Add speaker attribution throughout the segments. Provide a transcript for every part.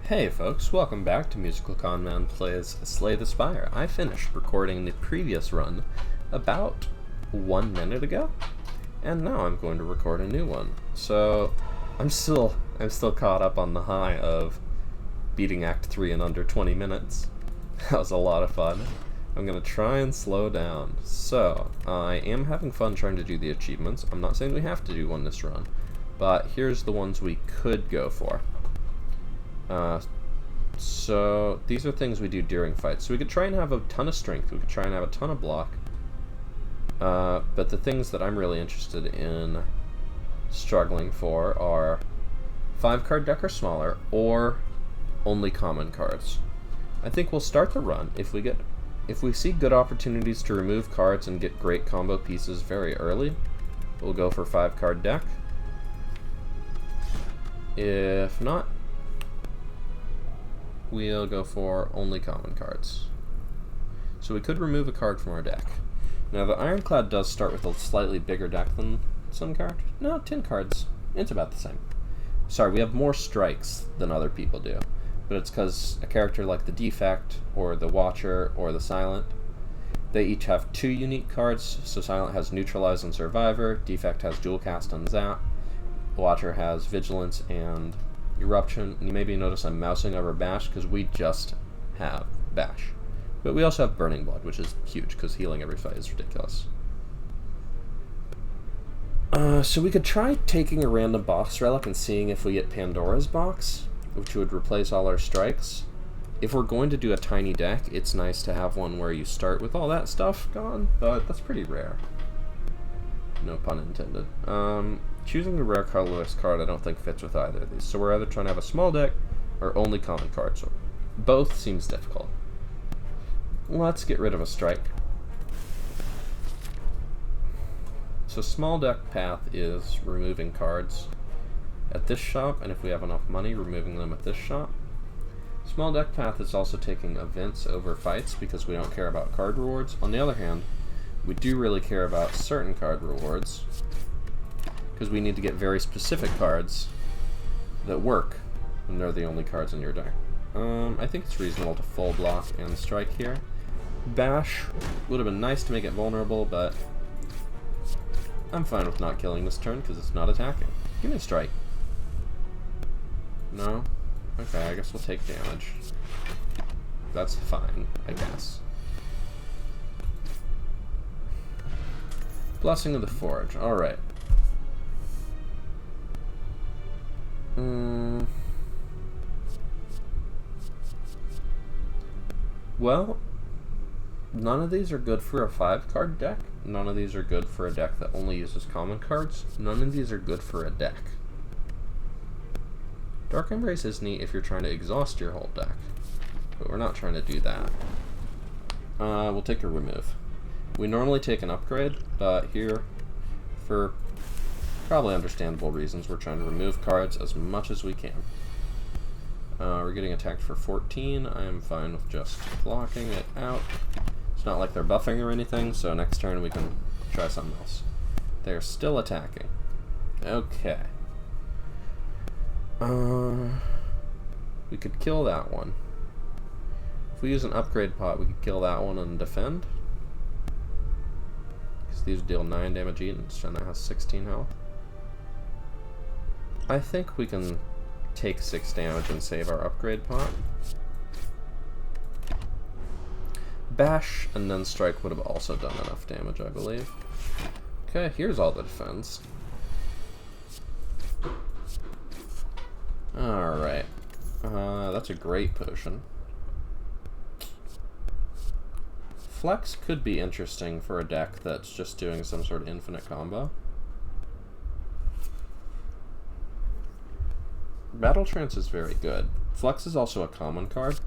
Speaker 1: Hey folks, welcome back to MusicalConman Plays Slay the Spire. I finished recording the previous run about 1 minute ago, and now I'm going to record a new one. So I'm still caught up on the high of beating Act 3 in under 20 minutes. That was a lot of fun. I'm going to try and slow down. So, I am having fun trying to do the achievements. I'm not saying we have to do one this run, but here's the ones we could go for. So these are things we do during fights. So we could try and have a ton of strength, we could try and have a ton of block, but the things that I'm really interested in struggling for are 5-card deck or smaller, or only common cards. I think we'll start the run if we see good opportunities to remove cards and get great combo pieces very early. We'll go for 5-card deck. If not, we'll go for only common cards. So we could remove a card from our deck. Now the Ironclad does start with a slightly bigger deck than some cards. No, 10 cards. It's about the same. Sorry, we have more strikes than other people do. But it's because a character like the Defect, or the Watcher, or the Silent, they each have 2 unique cards. So Silent has Neutralize and Survivor, Defect has Dual Cast and Zap, Watcher has Vigilance and Eruption, and you maybe notice I'm mousing over Bash because we just have Bash. But we also have Burning Blood, which is huge because healing every fight is ridiculous. So we could try taking a random box relic and seeing if we get Pandora's Box, which would replace all our strikes. If we're going to do a tiny deck, it's nice to have one where you start with all that stuff gone, but that's pretty rare. No pun intended. Choosing a rare colorless card I don't think fits with either of these. So we're either trying to have a small deck or only common cards. So both seems difficult. Let's get rid of a strike. So small deck path is removing cards at this shop, and if we have enough money, removing them at this shop. Small deck path is also taking events over fights because we don't care about card rewards. On the other hand, we do really care about certain card rewards, because we need to get very specific cards that work when they're the only cards in your deck. I think it's reasonable to full block and strike here. Bash would have been nice to make it vulnerable, but I'm fine with not killing this turn because it's not attacking. Give me a strike. No? Okay, I guess we'll take damage. That's fine, I guess. Blessing of the Forge, alright. Well, none of these are good for a 5-card deck. None of these are good for a deck that only uses common cards. None of these are good for a deck. Dark Embrace is neat if you're trying to exhaust your whole deck, but we're not trying to do that. We'll take a remove. We normally take an upgrade, but here, for probably understandable reasons, we're trying to remove cards as much as we can. We're getting attacked for 14. I am fine with just blocking it out. It's not like they're buffing or anything, so next turn we can try something else. They're still attacking. Okay. We could kill that one. If we use an upgrade pot, we could kill that one and defend. Because these deal 9 damage each, and that has 16 health. I think we can take 6 damage and save our upgrade pot. Bash and then strike would have also done enough damage, I believe. Okay, here's all the defense. Alright. That's a great potion. Flex could be interesting for a deck that's just doing some sort of infinite combo. Battle Trance is very good. Flex is also a common card.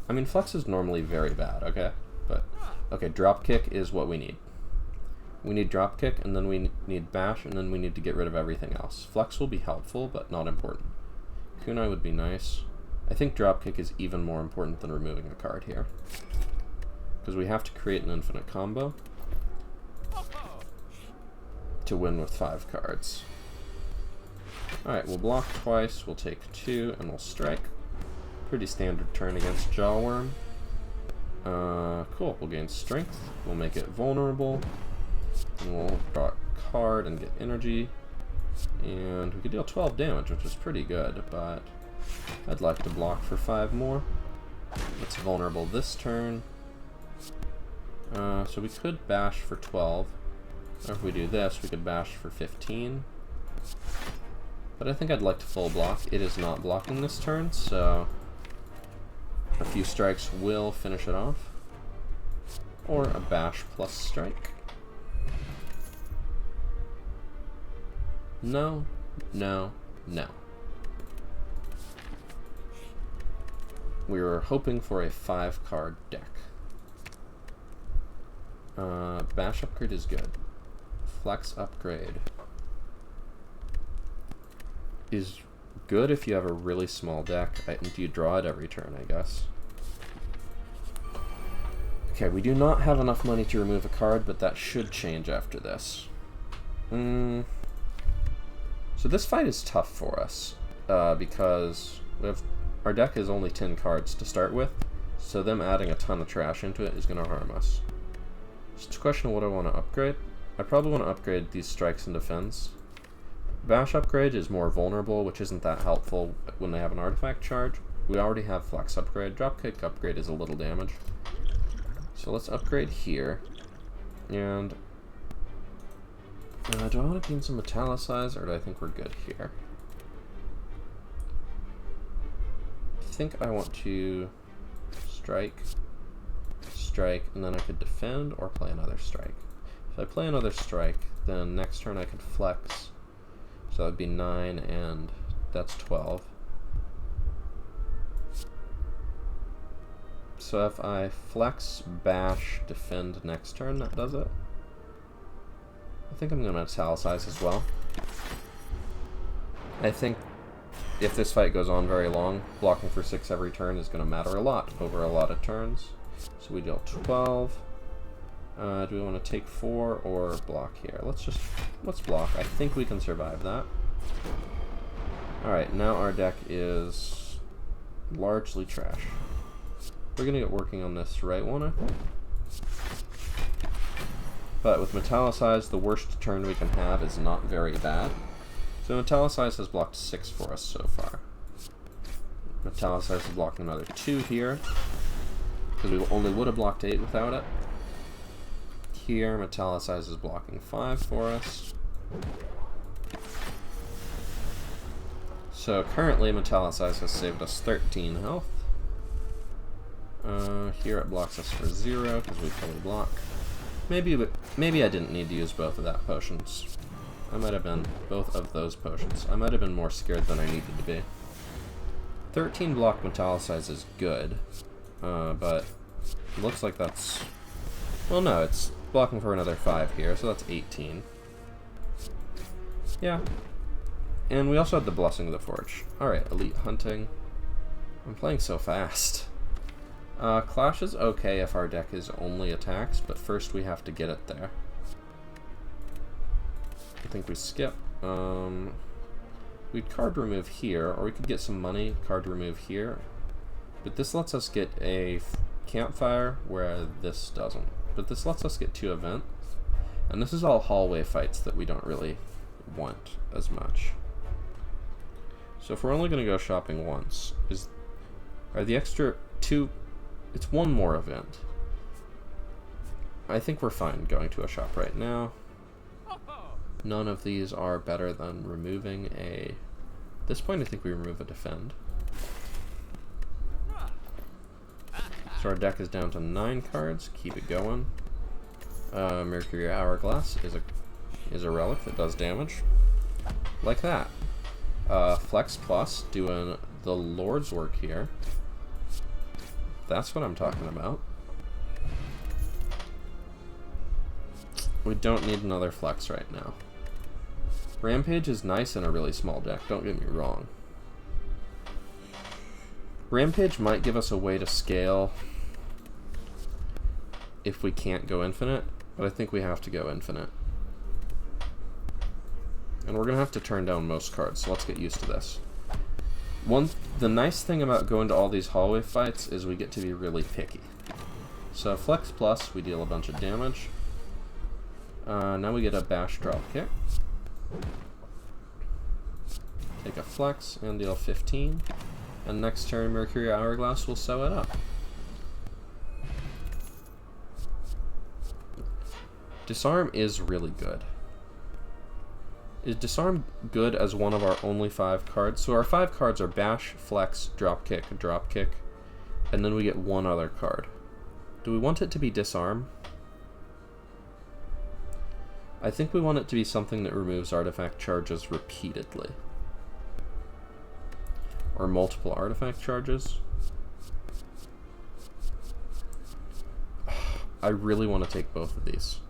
Speaker 1: I mean, Flex is normally very bad, okay? But, okay, Dropkick is what we need. We need Dropkick, and then we need Bash, and then we need to get rid of everything else. Flex will be helpful, but not important. Kunai would be nice. I think Dropkick is even more important than removing a card here, because we have to create an infinite combo to win with 5 cards. Alright, we'll block twice, we'll take 2, and we'll strike. Pretty standard turn against Jawworm. Cool, we'll gain strength, we'll make it vulnerable, and we'll draw a card and get energy, and we could deal 12 damage, which is pretty good, but I'd like to block for 5 more. It's vulnerable this turn, so we could bash for 12, or if we do this, we could bash for 15, but I think I'd like to full block. It is not blocking this turn, so a few strikes will finish it off. Or a bash plus strike. No, no, no. We were hoping for a 5-card deck. Bash upgrade is good. Flex upgrade is good if you have a really small deck. Do you draw it every turn, I guess? Okay, we do not have enough money to remove a card, but that should change after this. So this fight is tough for us, because our deck is only 10 cards to start with, so them adding a ton of trash into it is going to harm us. It's a question of what I want to upgrade. I probably want to upgrade these strikes and defense. Bash upgrade is more vulnerable, which isn't that helpful when they have an artifact charge. We already have flex upgrade. Dropkick upgrade is a little damage. So let's upgrade here. And do I want to gain some metallicize, or do I think we're good here? I think I want to strike, and then I could defend or play another strike. If I play another strike, then next turn I could flex. So that would be 9, and that's 12. So if I flex, bash, defend next turn, that does it. I think I'm going to metallicize as well. I think if this fight goes on very long, blocking for 6 every turn is going to matter a lot over a lot of turns. So we deal 12. Do we want to take 4 or block here? Let's block. I think we can survive that. Alright, now our deck is largely trash. We're going to get working on this right, won't I? But with metallicize, the worst turn we can have is not very bad. So metallicize has blocked 6 for us so far. Metallicize is blocking another 2 here, because we only would have blocked 8 without it. Here, metallicize is blocking 5 for us. So currently, metallicize has saved us 13 health. Here it blocks us for 0 because we fully block. Maybe I didn't need to use both of that potions. I might have been both of those potions. I might have been more scared than I needed to be. 13 block metallicize is good, but it looks like that's, well, no, it's blocking for another 5 here, so that's 18. Yeah. And we also had the Blessing of the Forge. Alright, Elite Hunting. I'm playing so fast. Clash is okay if our deck is only attacks, but first we have to get it there. I think we skip. We'd card remove here, or we could get some money, card remove here. But this lets us get a campfire, where this doesn't. But this lets us get 2 events. And this is all hallway fights that we don't really want as much. So if we're only going to go shopping once, are the extra 2... It's 1 more event. I think we're fine going to a shop right now. None of these are better than removing a... At this point I think we remove a defend. So our deck is down to 9 cards. Keep it going. Mercury Hourglass is a relic that does damage. Like that. Flex Plus, doing the Lord's work here. That's what I'm talking about. We don't need another Flex right now. Rampage is nice in a really small deck, don't get me wrong. Rampage might give us a way to scale if we can't go infinite, but I think we have to go infinite. And we're going to have to turn down most cards, so let's get used to this. The nice thing about going to all these hallway fights is we get to be really picky. So Flex Plus, we deal a bunch of damage. Now we get a Bash Drop Kick. Take a Flex and deal 15. And next turn, Mercury Hourglass will sew it up. Disarm is really good. Is Disarm good as one of our only 5 cards? So our 5 cards are Bash, Flex, Drop Kick, and then we get one other card. Do we want it to be Disarm? I think we want it to be something that removes artifact charges repeatedly. Or multiple artifact charges. I really want to take both of these.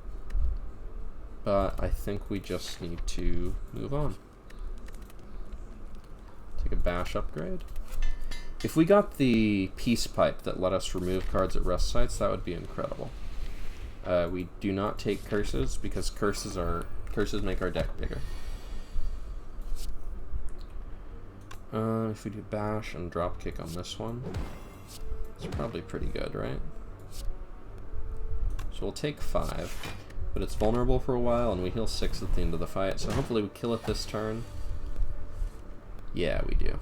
Speaker 1: But I think we just need to move on. Take a Bash upgrade. If we got the Peace Pipe that let us remove cards at rest sites, that would be incredible. We do not take Curses because curses make our deck bigger. If we do Bash and Drop Kick on this one, it's probably pretty good, right? So we'll take 5. But it's vulnerable for a while, and we heal 6 at the end of the fight, so hopefully we kill it this turn. Yeah, we do.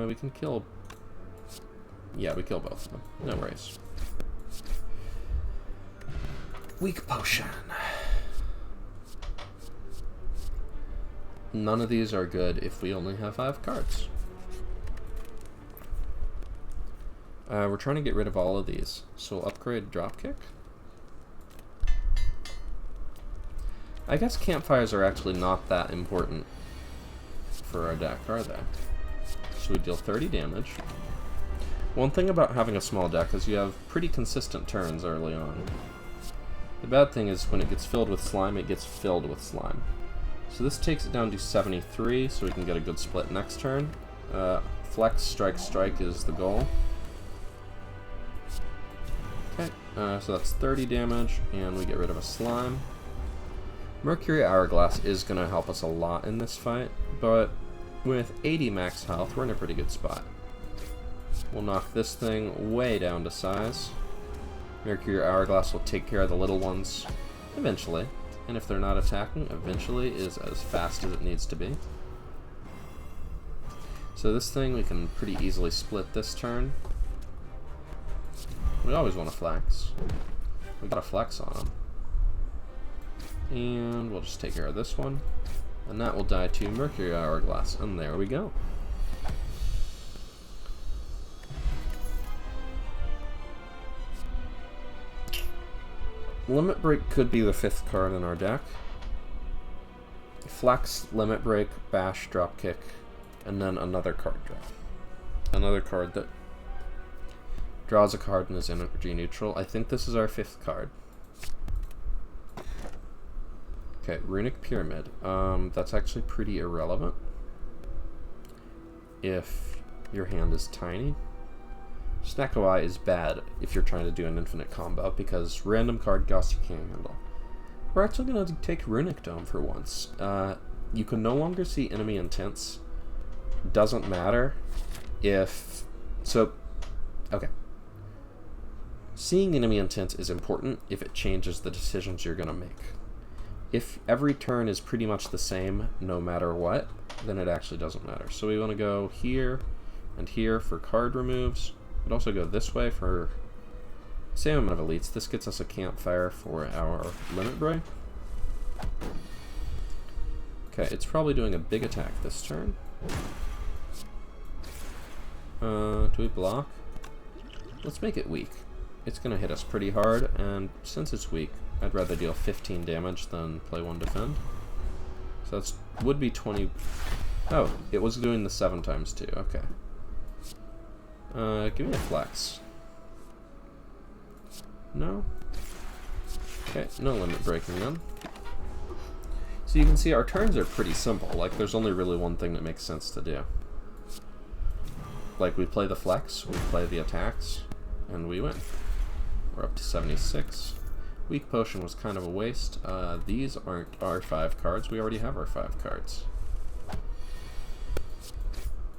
Speaker 1: We can kill... Yeah, we kill both of them. No worries. Weak Potion. None of these are good if we only have 5 cards. We're trying to get rid of all of these, so we'll upgrade Dropkick. I guess campfires are actually not that important for our deck, are they? So we deal 30 damage. One thing about having a small deck is you have pretty consistent turns early on. The bad thing is when it gets filled with slime, it gets filled with slime. So this takes it down to 73, so we can get a good split next turn. Flex, strike is the goal. Okay, so that's 30 damage, and we get rid of a slime. Mercury Hourglass is going to help us a lot in this fight, but with 80 max health, we're in a pretty good spot. We'll knock this thing way down to size. Mercury Hourglass will take care of the little ones eventually, and if they're not attacking, eventually is as fast as it needs to be. So this thing we can pretty easily split this turn. We always want to flex. We got a flex on him. And we'll just take care of this one. And that will die to Mercury Hourglass. And there we go. Limit Break could be the 5th card in our deck. Flex, Limit Break, Bash, Dropkick, and then another card draw. Another card that draws a card and is energy neutral. I think this is our 5th card. Okay, Runic Pyramid. That's actually pretty irrelevant if your hand is tiny. Snackawai is bad if you're trying to do an infinite combo because random card costs you can't handle. We're actually going to take Runic Dome for once. You can no longer see enemy intents. Doesn't matter if... So, okay. Seeing enemy intent is important if it changes the decisions you're going to make. If every turn is pretty much the same no matter what, then it actually doesn't matter. So we want to go here and here for card removes. We'd also go this way for same amount of elites. This gets us a campfire for our Limit Break. Okay, it's probably doing a big attack this turn. Do we block? Let's make it weak. It's going to hit us pretty hard, and since it's weak, I'd rather deal 15 damage than play 1 defend. So that would be 20... Oh, it was doing the 7 times 2, okay. Give me a flex. No? Okay, no limit breaking then. So you can see our turns are pretty simple, like there's only really one thing that makes sense to do. Like we play the flex, we play the attacks, and we win. We're up to 76. Weak Potion was kind of a waste. These aren't our 5 cards. We already have our 5 cards.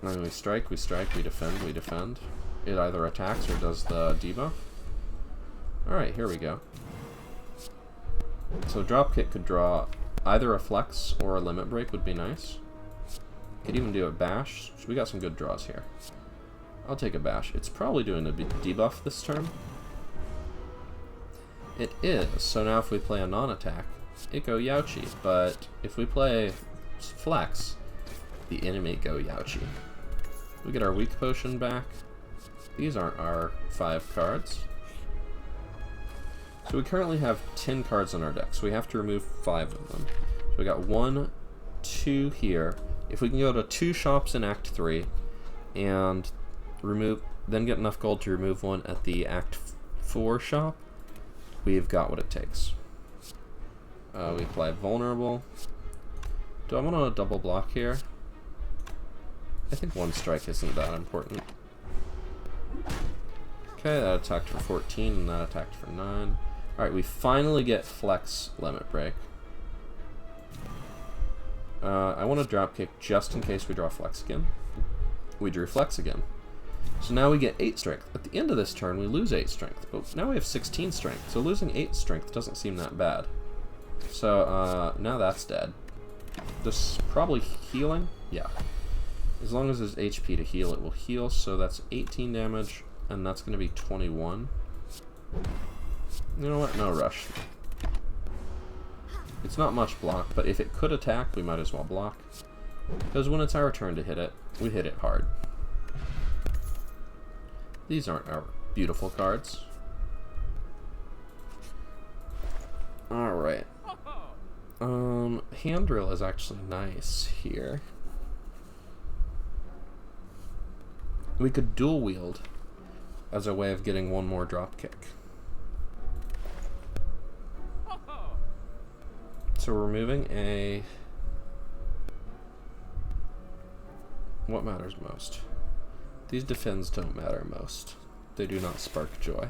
Speaker 1: Then we strike, we defend, we defend. It either attacks or does the debuff. Alright, here we go. So dropkick could draw either a flex or a limit break would be nice. Could even do a bash. So we got some good draws here. I'll take a bash. It's probably doing a debuff this turn. It is. So now if we play a non-attack, it go Yauchi. But if we play flex, the enemy go Yauchi. We get our weak potion back. These aren't our 5 cards. So we currently have 10 cards on our deck, so we have to remove 5 of them. So we got 1, 2 here. If we can go to 2 shops in Act 3 and remove, then get enough gold to remove 1 at the Act 4 shop, we've got what it takes. We apply vulnerable. Do I want to double block here? I think 1 strike isn't that important. Okay, that attacked for 14 and that attacked for 9. Alright, we finally get flex limit break. I want to dropkick just in case we draw flex again. We drew flex again. So now we get 8 strength. At the end of this turn, we lose 8 strength, but now we have 16 strength, so losing 8 strength doesn't seem that bad. So now that's dead. This is probably healing? Yeah. As long as there's HP to heal, it will heal, so that's 18 damage, and that's going to be 21. You know what? No rush. It's not much block, but if it could attack, we might as well block. Because when it's our turn to hit it, we hit it hard. These aren't our beautiful cards. Alright. Hand drill is actually nice here. We could dual wield as a way of getting 1 more drop kick. So we're removing a... What matters most? These defends don't matter most. They do not spark joy.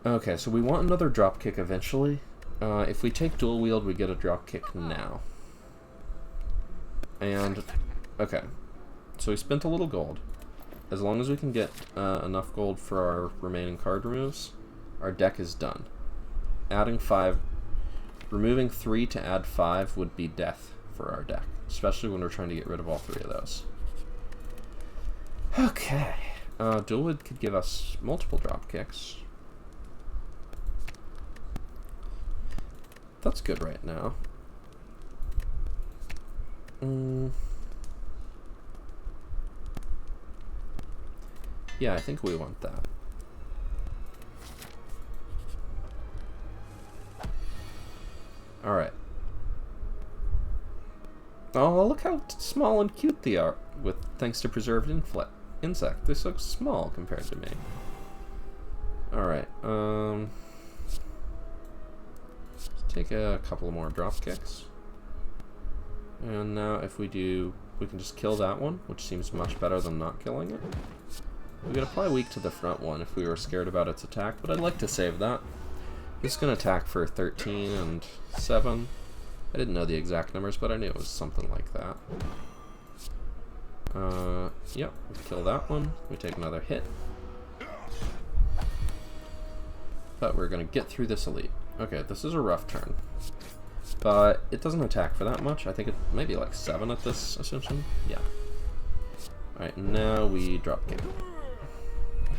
Speaker 1: Okay, so we want another drop kick eventually. If we take dual wield, we get a drop kick now. And, okay. So we spent a little gold. As long as we can get enough gold for our remaining card removes, our deck is done. Adding 5, removing 3 to add 5 would be death for our deck, especially when we're trying to get rid of all 3 of those. Okay, dual wield could give us multiple drop kicks. That's good right now. Yeah, I think we want that. Alright. Oh, look how small and cute they are, with thanks to preserved insect. They're so small compared to me. Alright, let's take a couple more drop kicks. And now if we do, we can just kill that one, which seems much better than not killing it. We could apply weak to the front one if we were scared about its attack, but I'd like to save that. It's going to attack for 13 and 7. I didn't know the exact numbers, but I knew it was something like that. Yep, we kill that one. We take another hit. But we're going to get through this elite. Okay, this is a rough turn. But it doesn't attack for that much. I think it may be like 7 at this ascension. Yeah. Alright, now we drop kick.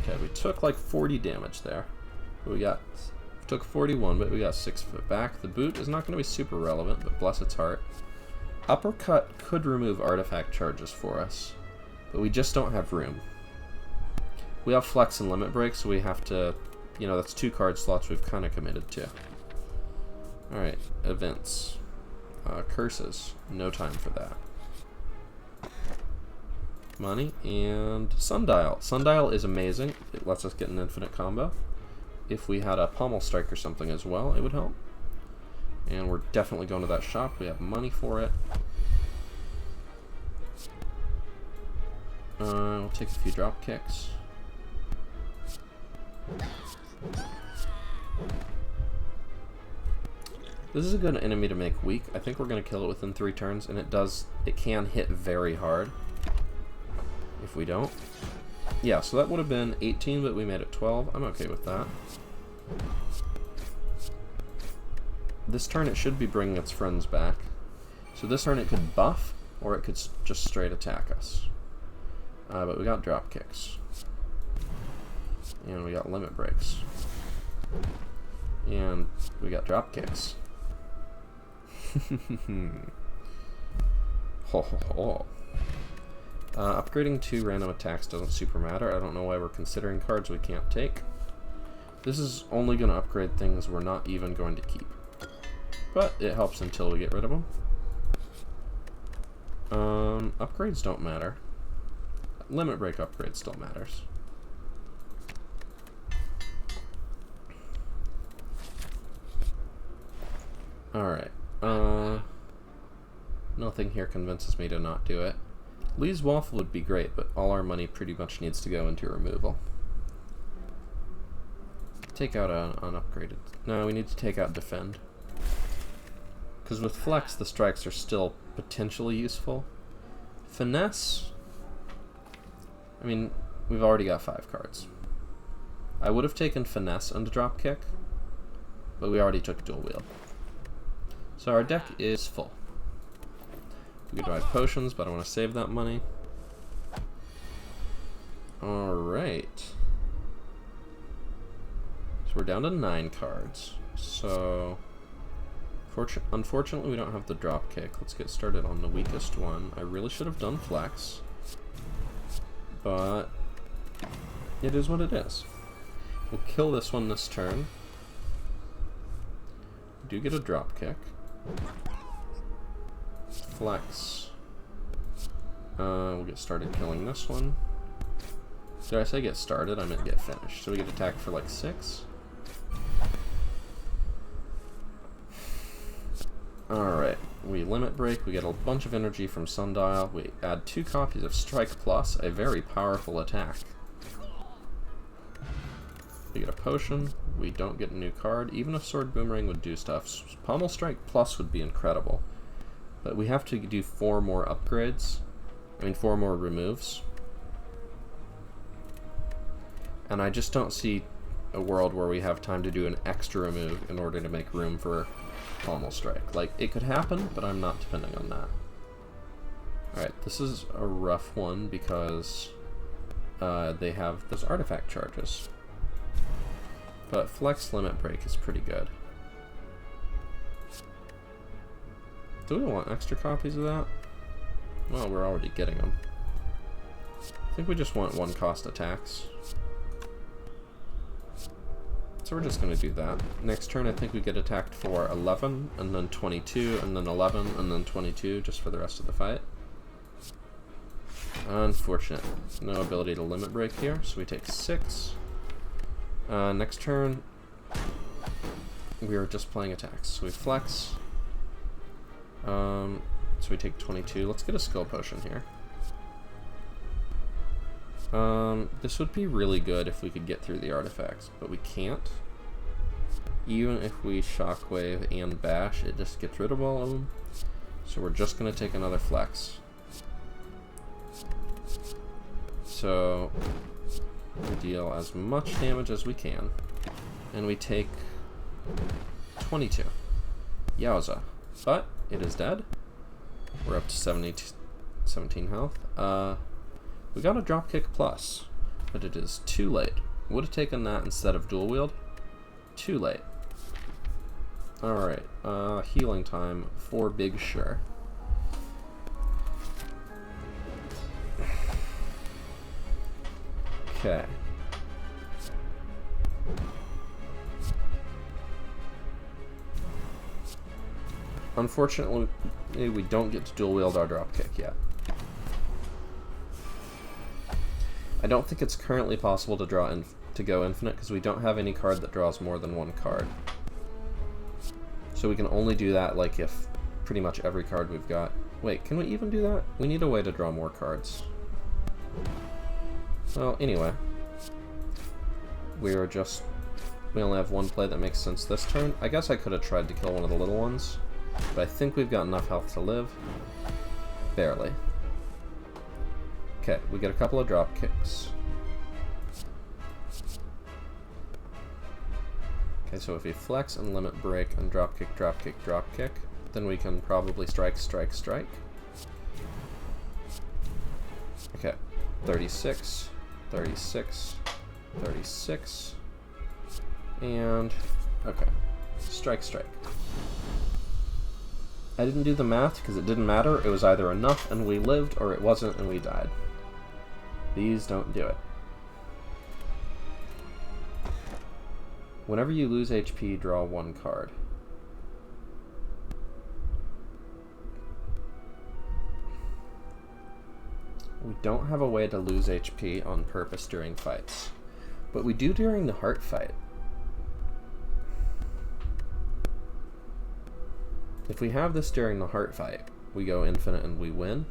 Speaker 1: Okay, we took like 40 damage there. We took 41, but we got 6 foot back. The boot is not going to be super relevant, but bless its heart. Uppercut could remove artifact charges for us, but we just don't have room. We have flex and limit break, so we have to, you know, that's 2 card slots we've kind of committed to. Alright, events. Curses. No time for that. Money and Sundial. Sundial is amazing. It lets us get an infinite combo. If we had a pommel strike or something as well, it would help. And we're definitely going to that shop. We have money for it. We'll take a few drop kicks. This is a good enemy to make weak. I think we're going to kill it within 3 turns, and it can hit very hard if we don't. Yeah, so that would have been 18, but we made it 12. I'm okay with that. This turn it should be bringing its friends back. So this turn it could buff, or it could just straight attack us. But we got drop kicks. And we got limit breaks. And we got drop kicks. Ho ho ho. Upgrading 2 random attacks doesn't super matter. I don't know why we're considering cards we can't take. This is only going to upgrade things we're not even going to keep. But it helps until we get rid of them. Upgrades don't matter. Limit break upgrade still matters. Alright. Nothing here convinces me to not do it. Lee's Waffle would be great, but all our money pretty much needs to go into removal. Take out an unupgraded. No, we need to take out Defend. Because with Flex, the strikes are still potentially useful. Finesse? I mean, we've already got 5 cards. I would have taken Finesse and Dropkick, but we already took Dual Wield. So our deck is full. We could buy potions, but I want to save that money. Alright. So we're down to 9 cards. So unfortunately we don't have the drop kick. Let's get started on the weakest one. I really should have done Flex, but it is what it is. We'll kill this one this turn. We do get a drop kick. Flex. We'll get started killing this one. Did I say get started? I meant get finished. So we get attacked for like 6. Alright, we limit break, we get a bunch of energy from Sundial, we add 2 copies of Strike Plus, a very powerful attack. We get a potion, we don't get a new card, even if Sword Boomerang would do stuff. Pommel Strike Plus would be incredible. But we have to do 4 more upgrades, 4 more removes. And I just don't see a world where we have time to do an extra remove in order to make room for Pommel Strike. Like, it could happen, but I'm not depending on that. Alright, this is a rough one because they have those artifact charges. But Flex Limit Break is pretty good. Do we want extra copies of that? Well, we're already getting them. I think we just want 1 cost attacks. So we're just going to do that. Next turn I think we get attacked for 11, and then 22, and then 11, and then 22, just for the rest of the fight. Unfortunate. No ability to limit break here, so we take 6. Next turn, we are just playing attacks. So we flex. So we take 22. Let's get a skill potion here. This would be really good if we could get through the artifacts, but we can't. Even if we shockwave and bash, it just gets rid of all of them. So we're just going to take another flex. So we deal as much damage as we can, and we take 22. Yowza. But it is dead. We're up to 17 health. We got a Dropkick Plus, but it is too late. Would have taken that instead of dual wield. Too late. Alright, healing time for Big Sure. Okay. Unfortunately, we don't get to dual wield our dropkick yet. I don't think it's currently possible to draw to go infinite because we don't have any card that draws more than 1 card. So we can only do that like if pretty much every card we've got. Wait, can we even do that? We need a way to draw more cards. Well, anyway, we are just We only have one play that makes sense this turn. I guess I could have tried to kill one of the little ones, but I think we've got enough health to live. Barely. Okay, we get a couple of drop kicks. Okay, so if we flex and limit break and drop kick, drop kick, drop kick, then we can probably strike, strike, strike. Okay, 36, 36, 36, and okay, strike, strike. I didn't do the math because it didn't matter. It was either enough and we lived, or it wasn't and we died. These don't do it. Whenever you lose HP, draw one card. We don't have a way to lose HP on purpose during fights, but we do during the heart fight. If we have this during the heart fight, we go infinite and we win.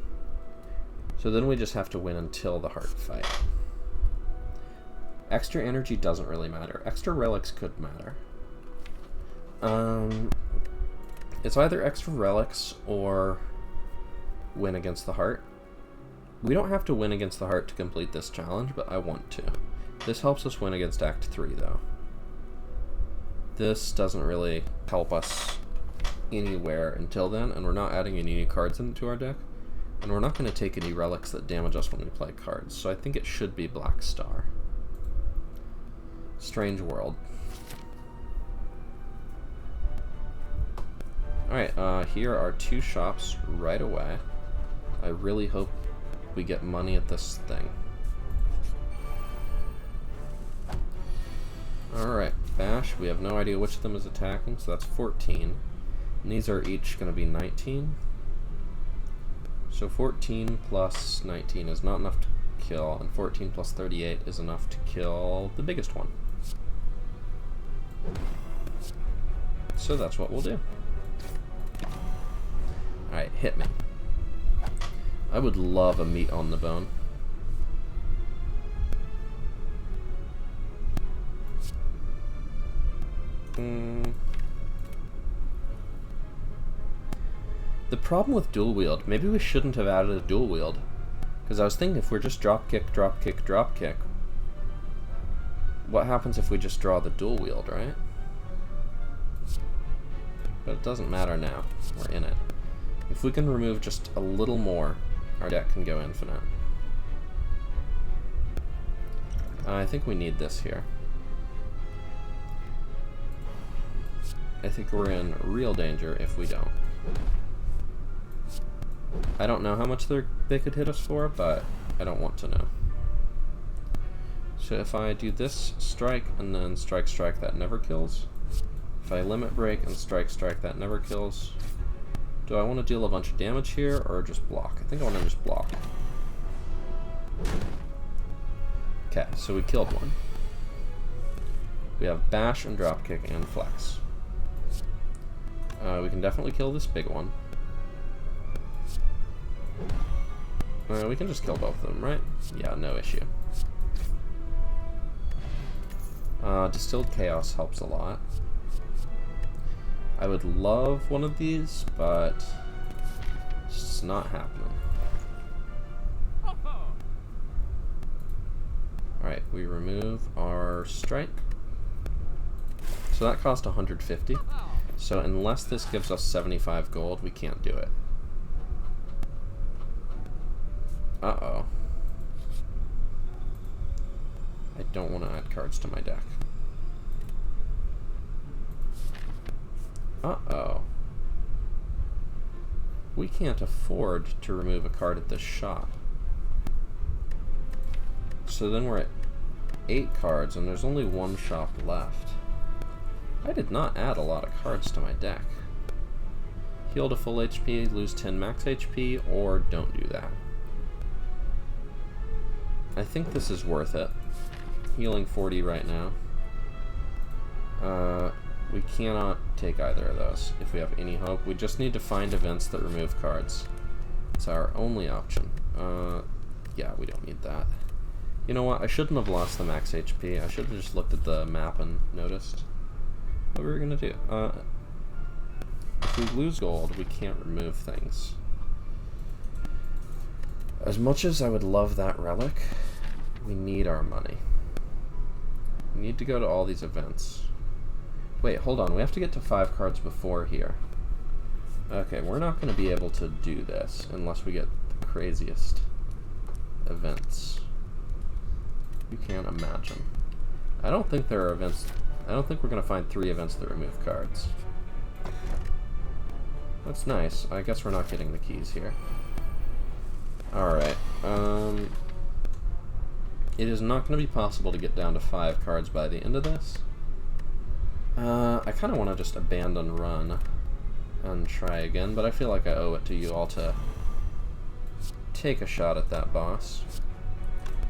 Speaker 1: So then we just have to win until the heart fight. Extra energy doesn't really matter. Extra relics could matter. It's either extra relics or win against the heart. We don't have to win against the heart to complete this challenge, but I want to. This helps us win against Act 3, though. This doesn't really help us anywhere until then, and we're not adding any new cards into our deck, and we're not going to take any relics that damage us when we play cards, so I think it should be Black Star. Strange World. Alright, here are two shops right away. I really hope we get money at this thing. Alright, Bash. We have no idea which of them is attacking, so that's 14. And these are each going to be 19. So 14 plus 19 is not enough to kill, and 14 plus 38 is enough to kill the biggest one. So that's what we'll do. Alright, hit me. I would love a meat on the bone. The problem with dual wield, maybe we shouldn't have added a dual wield. Because I was thinking if we're just drop kick, drop kick, drop kick, what happens if we just draw the dual wield, right? But it doesn't matter now. We're in it. If we can remove just a little more, our deck can go infinite. I think we need this here. I think we're in real danger if we don't. I don't know how much they could hit us for, but I don't want to know. So if I do this strike and then strike, strike, that never kills. If I limit break and strike, strike, that never kills. Do I want to deal a bunch of damage here or just block? I think I want to just block. Okay, so we killed one. We have bash and dropkick and flex. We can definitely kill this big one. We can just kill both of them, right? Yeah, no issue. Distilled Chaos helps a lot. I would love one of these, but it's just not happening. Alright, we remove our strike. So that cost 150. So unless this gives us 75 gold, we can't do it. Uh-oh. I don't want to add cards to my deck. Uh-oh. We can't afford to remove a card at this shop. So then we're at 8 cards, and there's only one shop left. I did not add a lot of cards to my deck. Heal to full HP, lose 10 max HP, or don't do that. I think this is worth it. Healing 40 right now. We cannot take either of those if we have any hope. We just need to find events that remove cards. It's our only option. Yeah, we don't need that. You know what? I shouldn't have lost the max HP. I should have just looked at the map and noticed what we were gonna do. If we lose gold, we can't remove things. As much as I would love that relic, we need our money. We need to go to all these events. Wait, hold on. We have to get to 5 cards before here. Okay, we're not going to be able to do this unless we get the craziest events you can't imagine. I don't think there are events. I don't think we're going to find 3 events that remove cards. That's nice. I guess we're not getting the keys here. Alright. It is not going to be possible to get down to 5 cards by the end of this. I kind of want to just abandon run and try again, but I feel like I owe it to you all to take a shot at that boss.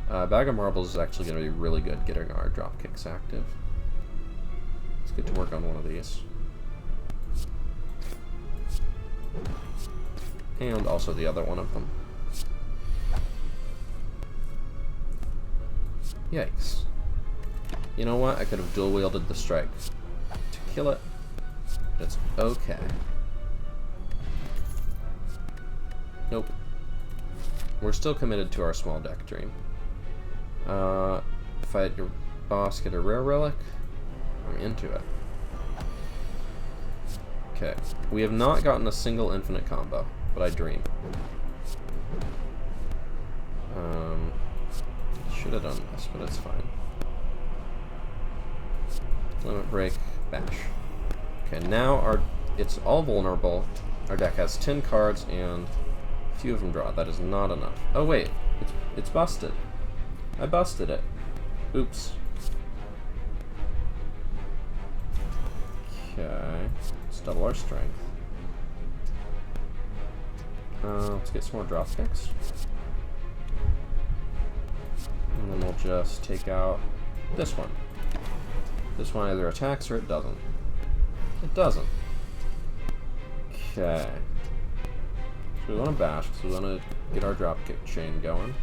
Speaker 1: Bag of Marbles is actually going to be really good getting our drop kicks active. Let's get to work on one of these. And also the other one of them. Yikes. You know what? I could have dual wielded the strike to kill it. It's okay. Nope. We're still committed to our small deck dream. Fight your boss, get a rare relic. I'm into it. Okay. We have not gotten a single infinite combo, but I dream. Should have done this, but it's fine. Limit break, bash. Okay, now it's all vulnerable. Our deck has 10 cards and a few of them draw. That is not enough. Oh wait, it's busted. I busted it. Oops. Okay, let's double our strength. Let's get some more drop kicks. And then we'll just take out this one. This one either attacks or it doesn't. It doesn't. Okay. So we want to bash because we want to get our drop kick chain going.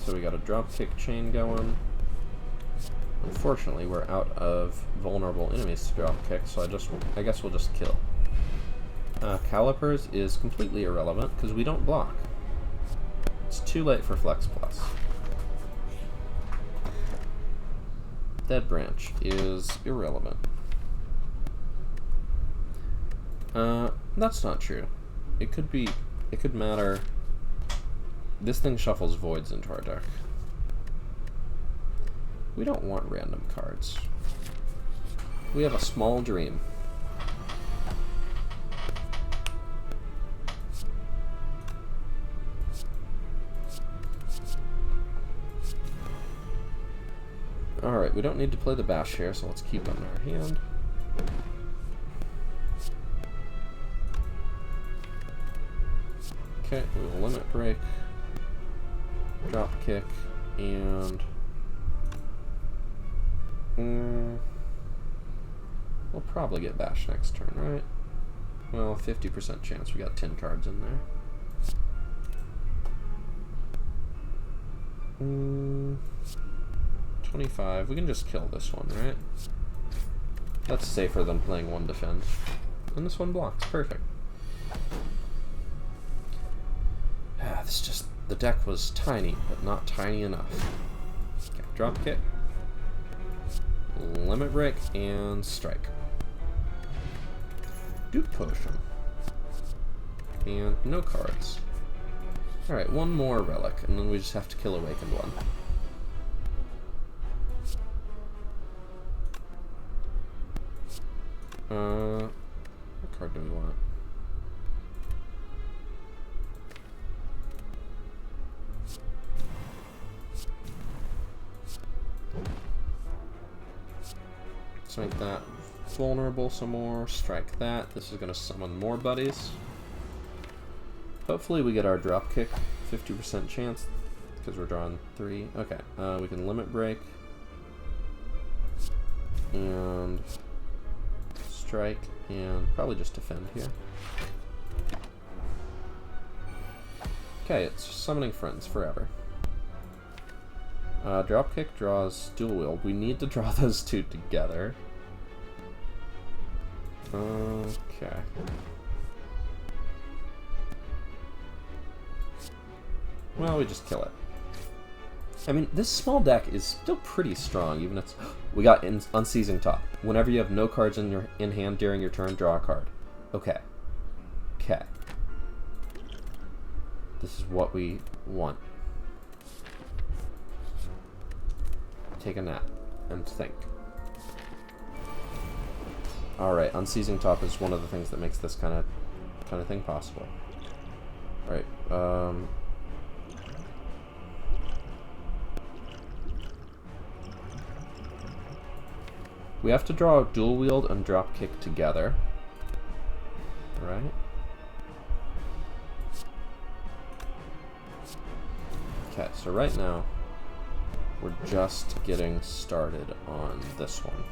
Speaker 1: So we got a drop kick chain going. Unfortunately, we're out of vulnerable enemies to drop kick, so I guess we'll just kill. Calipers is completely irrelevant because we don't block. It's too late for Flex Plus. Dead Branch is irrelevant. That's not true. It could matter. This thing shuffles voids into our deck. We don't want random cards. We have a small dream. Alright, we don't need to play the bash here, so let's keep them in our hand. Okay, we will limit break, drop kick, and we'll probably get bash next turn, right? Well, 50% chance. We got 10 cards in there. 25. We can just kill this one, right? That's safer than playing one defend. And this one blocks. Perfect. The deck was tiny, but not tiny enough. Okay, drop kick, limit break, and strike. Duke Potion. And no cards. Alright, one more relic, and then we just have to kill Awakened One. What card do we want? Let's make that vulnerable some more. Strike that. This is going to summon more buddies. Hopefully we get our drop kick. 50% chance because we're drawing 3. Okay, we can limit break. And strike. And probably just defend here. Okay, it's summoning friends forever. Dropkick draws dual wield. We need to draw those two together. Okay. Well, we just kill it. I mean, this small deck is still pretty strong, even if it's... We got Unseizing Top. Whenever you have no cards in hand during your turn, draw a card. Okay. Okay. This is what we want. Take a nap and think. Alright, Unseizing Top is one of the things that makes this kind of thing possible. Alright, we have to draw dual wield and drop kick together. Right? Okay, so right now we're just getting started on this one.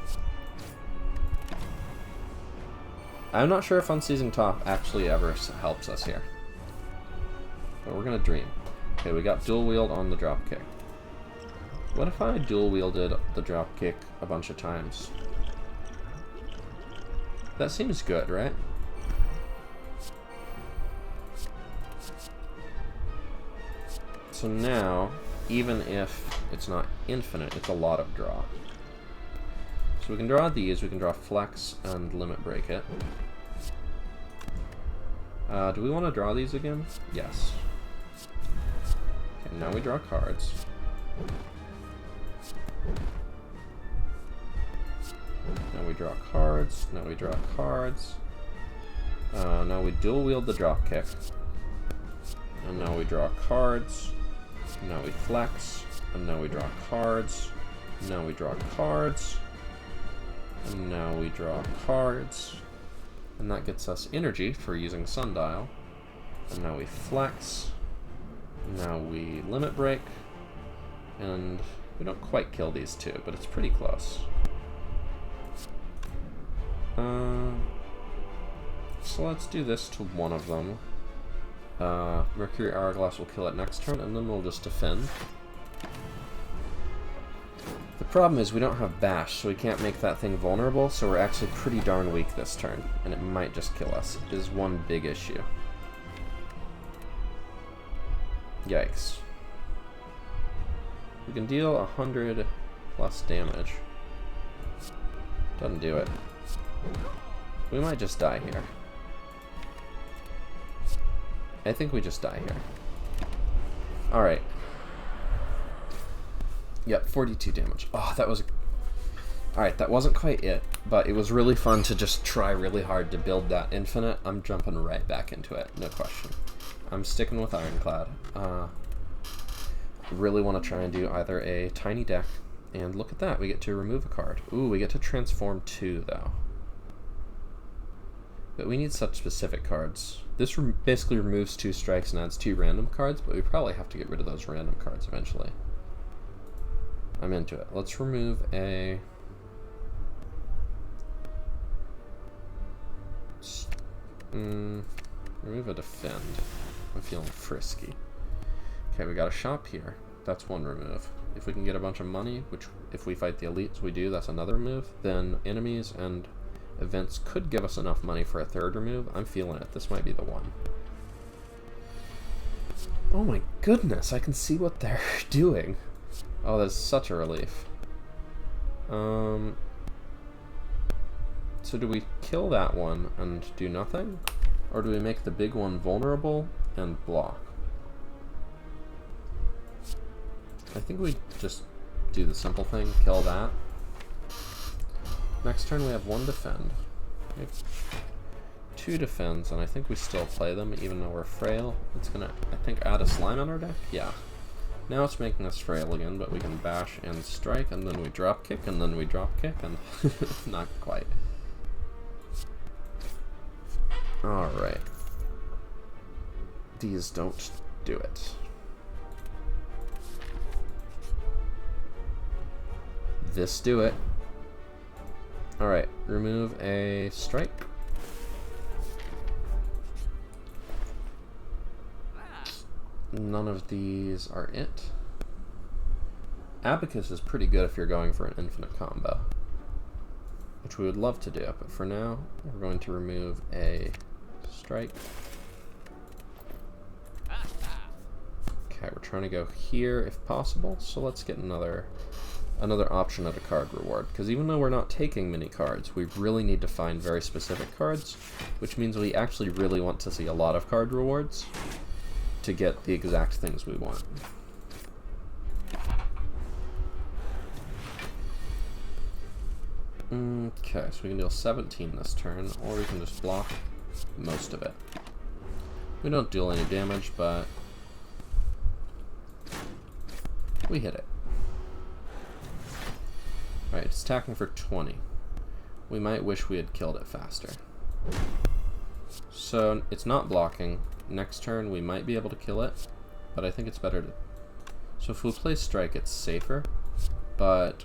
Speaker 1: I'm not sure if Unseizing Top actually ever helps us here, but we're gonna dream. Okay, we got dual wield on the drop kick. What if I dual wielded the drop kick a bunch of times? That seems good, right? So now, even if it's not infinite, it's a lot of draw. So we can draw these, we can draw Flex and Limit Break it. Do we want to draw these again? Yes. Okay, now we draw cards. Now we draw cards, now we draw cards. Now we dual wield the drop kick. And now we draw cards. Now we flex. And now we draw cards. Now we draw cards. And now we draw cards. And that gets us energy for using Sundial. And now we flex. Now we limit break. And we don't quite kill these two, but it's pretty close. So let's do this to one of them. Mercury Hourglass will kill it next turn, and then we'll just defend. The problem is we don't have Bash, so we can't make that thing vulnerable, so we're actually pretty darn weak this turn, and it might just kill us, is one big issue. Yikes. We can deal 100 plus damage. Doesn't do it. We might just die here. I think we just die here. Alright. Yep, 42 damage. Oh, that was... Alright, that wasn't quite it, but it was really fun to just try really hard to build that infinite. I'm jumping right back into it, no question. I'm sticking with Ironclad. Really want to try and do either a tiny deck, and look at that, we get to remove a card. Ooh, we get to transform 2, though. But we need such specific cards. This basically removes 2 strikes and adds 2 random cards, but we probably have to get rid of those random cards eventually. I'm into it. Let's remove a... remove a defend. I'm feeling frisky. Okay, we got a shop here. That's one remove. If we can get a bunch of money, which if we fight the elites we do, that's another remove, then enemies and events could give us enough money for a 3rd remove. I'm feeling it. This might be the one. Oh my goodness, I can see what they're doing. Oh, that's such a relief. So do we kill that one and do nothing? Or do we make the big one vulnerable and block? I think we just do the simple thing, kill that. Next turn we have 1 defend. We have 2 defends, and I think we still play them even though we're frail. It's gonna, I think, add a slime on our deck? Yeah. Now it's making us frail again, but we can bash and strike, and then we drop kick, and then we drop kick, and not quite. Alright. These don't do it. This do it. Alright, remove a strike. None of these are it. Abacus is pretty good if you're going for an infinite combo, which we would love to do, but for now, we're going to remove a strike. Okay, we're trying to go here if possible, so let's get another option at a card reward, because even though we're not taking many cards, we really need to find very specific cards, which means we actually really want to see a lot of card rewards to get the exact things we want. Okay, so we can deal 17 this turn, or we can just block most of it. We don't deal any damage, but we hit it. Alright, it's attacking for 20. We might wish we had killed it faster. So, it's not blocking. Next turn, we might be able to kill it, but I think it's better to... So if we play strike, it's safer, but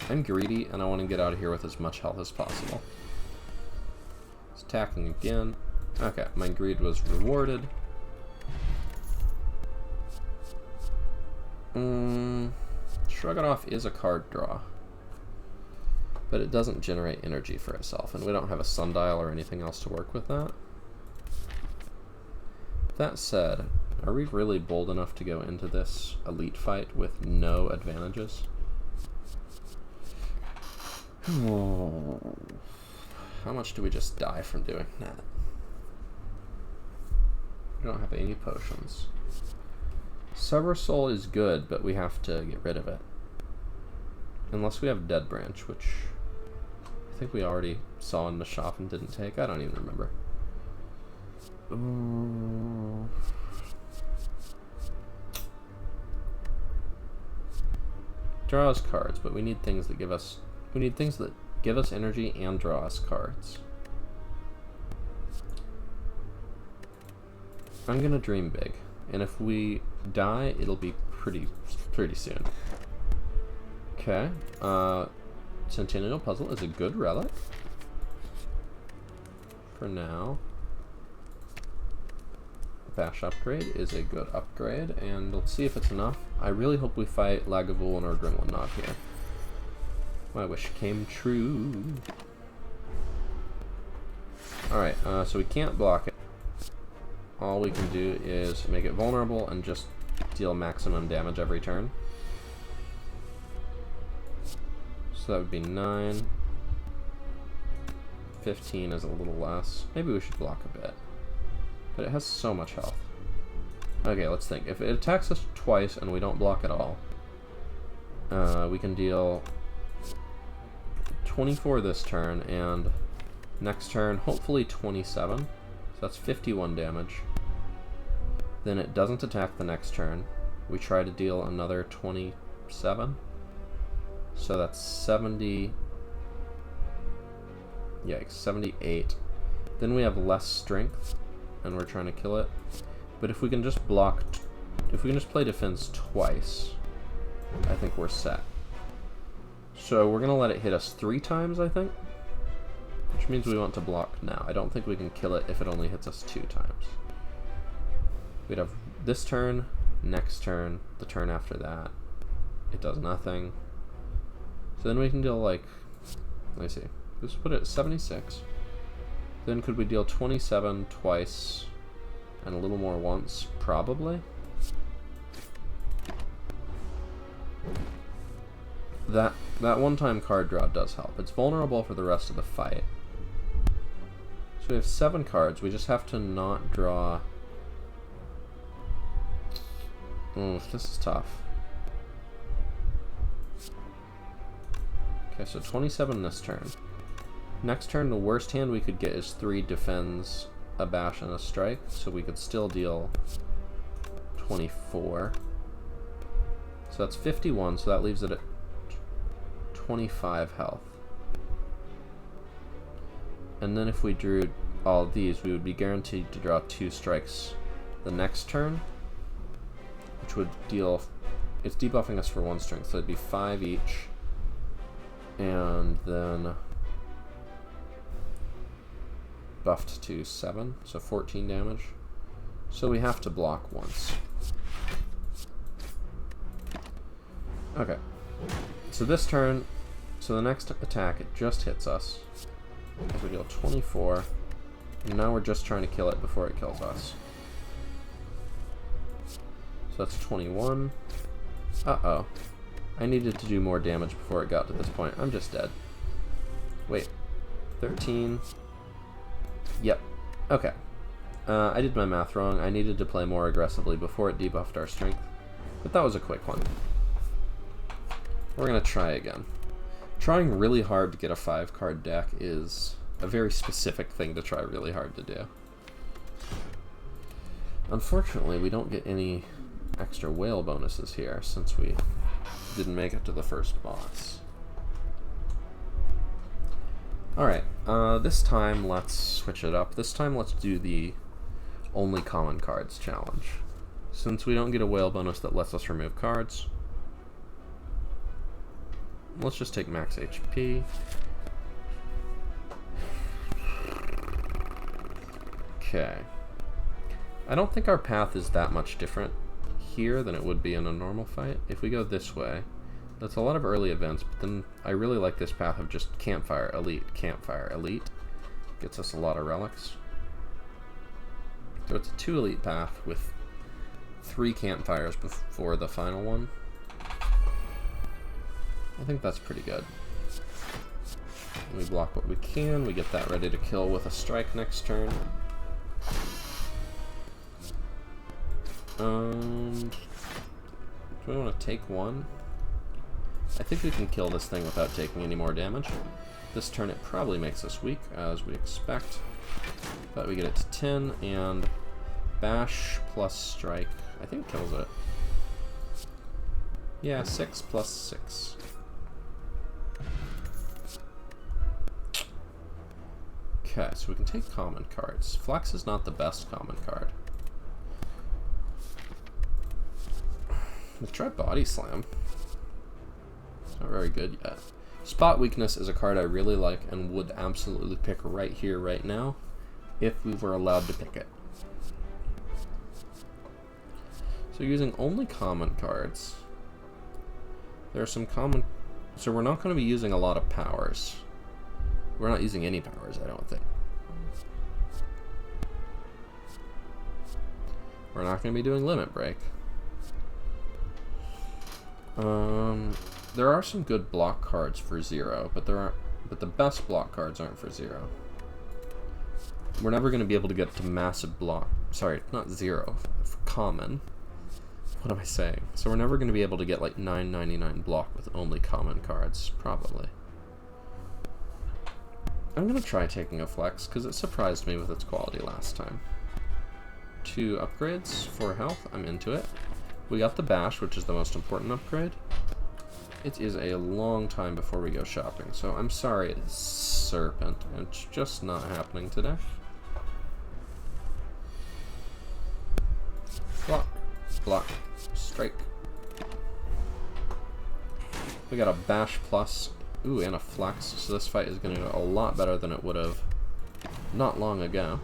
Speaker 1: I'm greedy, and I want to get out of here with as much health as possible. It's attacking again. Okay, my greed was rewarded. Shrug It Off is a card draw, but it doesn't generate energy for itself, and we don't have a sundial or anything else to work with that. That said, are we really bold enough to go into this elite fight with no advantages? How much do we just die from doing that? We don't have any potions. Sever Soul is good, but we have to get rid of it. Unless we have Dead Branch, which I think we already saw in the shop and didn't take. I don't even remember. Draw us cards, but we need things that give us... We need things that give us energy and draw us cards. I'm gonna dream big, and if we die, it'll be pretty soon. Okay, Centennial Puzzle is a good relic for now. Bash upgrade is a good upgrade, and let's see if it's enough. I really hope we fight Lagavulin or Gremlin Knob here. My wish came true. Alright, so we can't block it. All we can do is make it vulnerable and just deal maximum damage every turn. So that would be 9. 15 is a little less. Maybe we should block a bit. But it has so much health. Okay, let's think. If it attacks us twice and we don't block at all, we can deal 24 this turn, and next turn, hopefully 27. So that's 51 damage. Then it doesn't attack the next turn. We try to deal another 27. So that's 70. Yikes, 78. Then we have less strength, and we're trying to kill it. But if we can just block, if we can just play defense twice, I think we're set. So we're gonna let it hit us 3 times, I think, which means we want to block now. I don't think we can kill it if it only hits us 2 times. We'd have this turn, next turn, the turn after that. It does nothing. So then we can deal, like, let me see. Let's put it at 76. Then could we deal 27 twice and a little more once? Probably. That one-time card draw does help. It's vulnerable for the rest of the fight. So we have 7 cards. We just have to not draw... this is tough. Okay, so 27 this turn. Next turn, the worst hand we could get is 3 defends, a bash, and a strike, so we could still deal 24. So that's 51, so that leaves it at 25 health. And then if we drew all of these, we would be guaranteed to draw 2 strikes the next turn, which would deal... It's debuffing us for 1 strength, so it'd be 5 each. And then buffed to 7, so 14 damage. So we have to block once. Okay. So this turn, so the next attack, it just hits us. So we deal 24. And now we're just trying to kill it before it kills us. So that's 21. Uh-oh. I needed to do more damage before it got to this point. I'm just dead. Wait. 13. Yep. Okay. I did my math wrong. I needed to play more aggressively before it debuffed our strength. But that was a quick one. We're going to try again. Trying really hard to get a 5-card deck is a very specific thing to try really hard to do. Unfortunately, we don't get any extra whale bonuses here since we didn't make it to the first boss. Alright, this time let's switch it up. This time let's do the only common cards challenge. Since we don't get a whale bonus that lets us remove cards, let's just take max HP. Okay. I don't think our path is that much different here than it would be in a normal fight. If we go this way, that's a lot of early events, but then I really like this path of just campfire, elite. Gets us a lot of relics. So it's a 2 elite path with 3 campfires before the final one. I think that's pretty good. We block what we can, we get that ready to kill with a strike next turn. Do we want to take 1? I think we can kill this thing without taking any more damage. This turn it probably makes us weak, as we expect. But we get it to 10, and bash plus strike, I think kills it. Yeah, 6 plus 6. Okay, so we can take common cards. Flex is not the best common card. Let's try Body Slam. It's not very good yet. Spot Weakness is a card I really like and would absolutely pick right here, right now, if we were allowed to pick it. So using only common cards, there are some common... So we're not going to be using a lot of powers. We're not using any powers, I don't think. We're not going to be doing Limit Break. There are some good block cards for 0, but the best block cards aren't for 0. We're never going to be able to get to massive block. Sorry, not 0. For common. What am I saying? So we're never going to be able to get like 9.99 block with only common cards, probably. I'm going to try taking a flex because it surprised me with its quality last time. 2 upgrades for health. I'm into it. We got the bash, which is the most important upgrade. It is a long time before we go shopping, so I'm sorry it is Serpent. It's just not happening today. Block. Block. Strike. We got a bash plus. Ooh, and a flex, so this fight is going to go a lot better than it would have not long ago.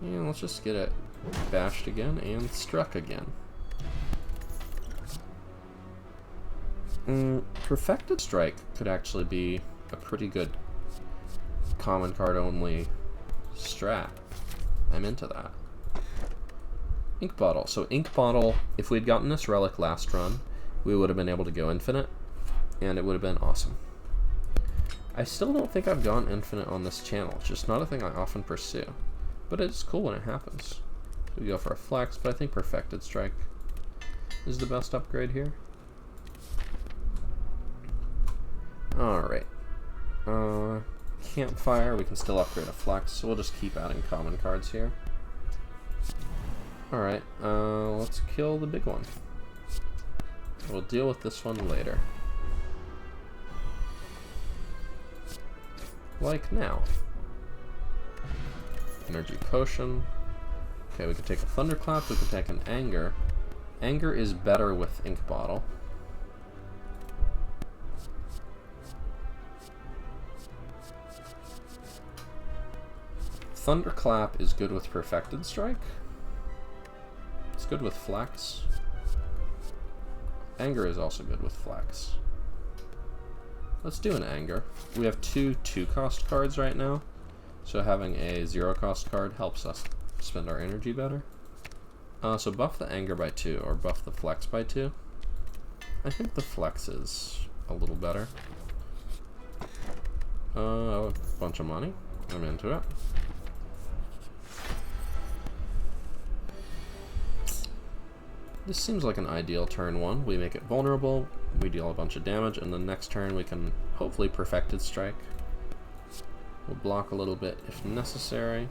Speaker 1: And let's just get it bashed again and struck again. Perfected Strike could actually be a pretty good common card only strat. I'm into that. Ink Bottle. So Ink Bottle, if we'd gotten this relic last run, we would have been able to go infinite, and it would have been awesome. I still don't think I've gone infinite on this channel. It's just not a thing I often pursue. But it's cool when it happens. We go for a flex, but I think Perfected Strike is the best upgrade here. Alright. Campfire, we can still upgrade a flex, so we'll just keep adding common cards here. Alright, let's kill the big one. We'll deal with this one later. Like now. Energy Potion. Okay, we can take a Thunderclap, we can take an Anger. Anger is better with Ink Bottle. Thunderclap is good with Perfected Strike. It's good with Flex. Anger is also good with Flex. Let's do an Anger. We have two 2-cost cards right now, so having a 0-cost card helps us spend our energy better. So buff the Anger by 2, or buff the Flex by 2. I think the Flex is a little better. A bunch of money. I'm into it. This seems like an ideal turn 1. We make it vulnerable, we deal a bunch of damage, and the next turn we can hopefully Perfected Strike. We'll block a little bit if necessary.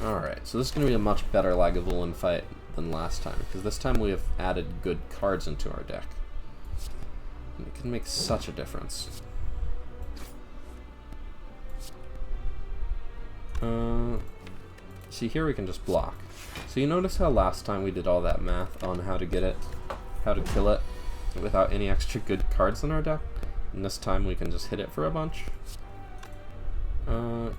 Speaker 1: Alright, so this is going to be a much better Lagavulin fight than last time, because this time we have added good cards into our deck. And it can make such a difference. See, here we can just block. So you notice how last time we did all that math on how to get it, how to kill it, without any extra good cards in our deck? And this time we can just hit it for a bunch. I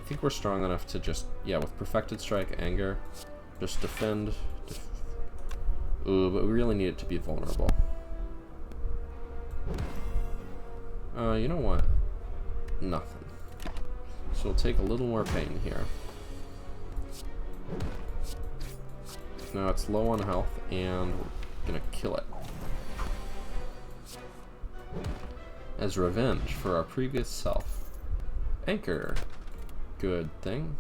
Speaker 1: think we're strong enough to just, yeah, with Perfected Strike, Anger, just defend. Ooh, but we really need it to be vulnerable. You know what? Nothing. So we'll take a little more pain here. Now it's low on health, and we're gonna kill it. As revenge for our previous self. Anchor. Good thing.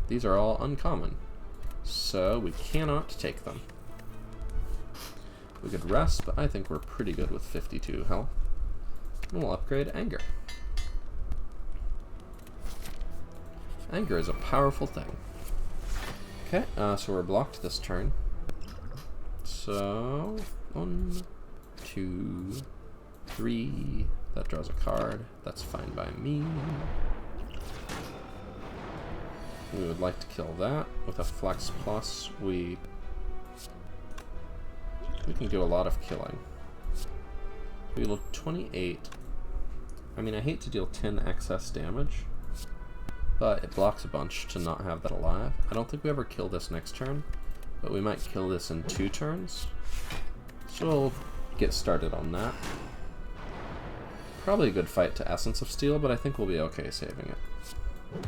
Speaker 1: These are all uncommon, so we cannot take them. We could rest, but I think we're pretty good with 52 health. And we'll upgrade Anger. Anger is a powerful thing. Okay, so we're blocked this turn. So, 1, 2, 3. That draws a card. That's fine by me. We would like to kill that. With a Flex Plus, we can do a lot of killing. We deal 28. I mean, I hate to deal 10 excess damage, but it blocks a bunch to not have that alive. I don't think we ever kill this next turn, but we might kill this in 2 turns. So we'll get started on that. Probably a good fight to Essence of Steel, but I think we'll be okay saving it.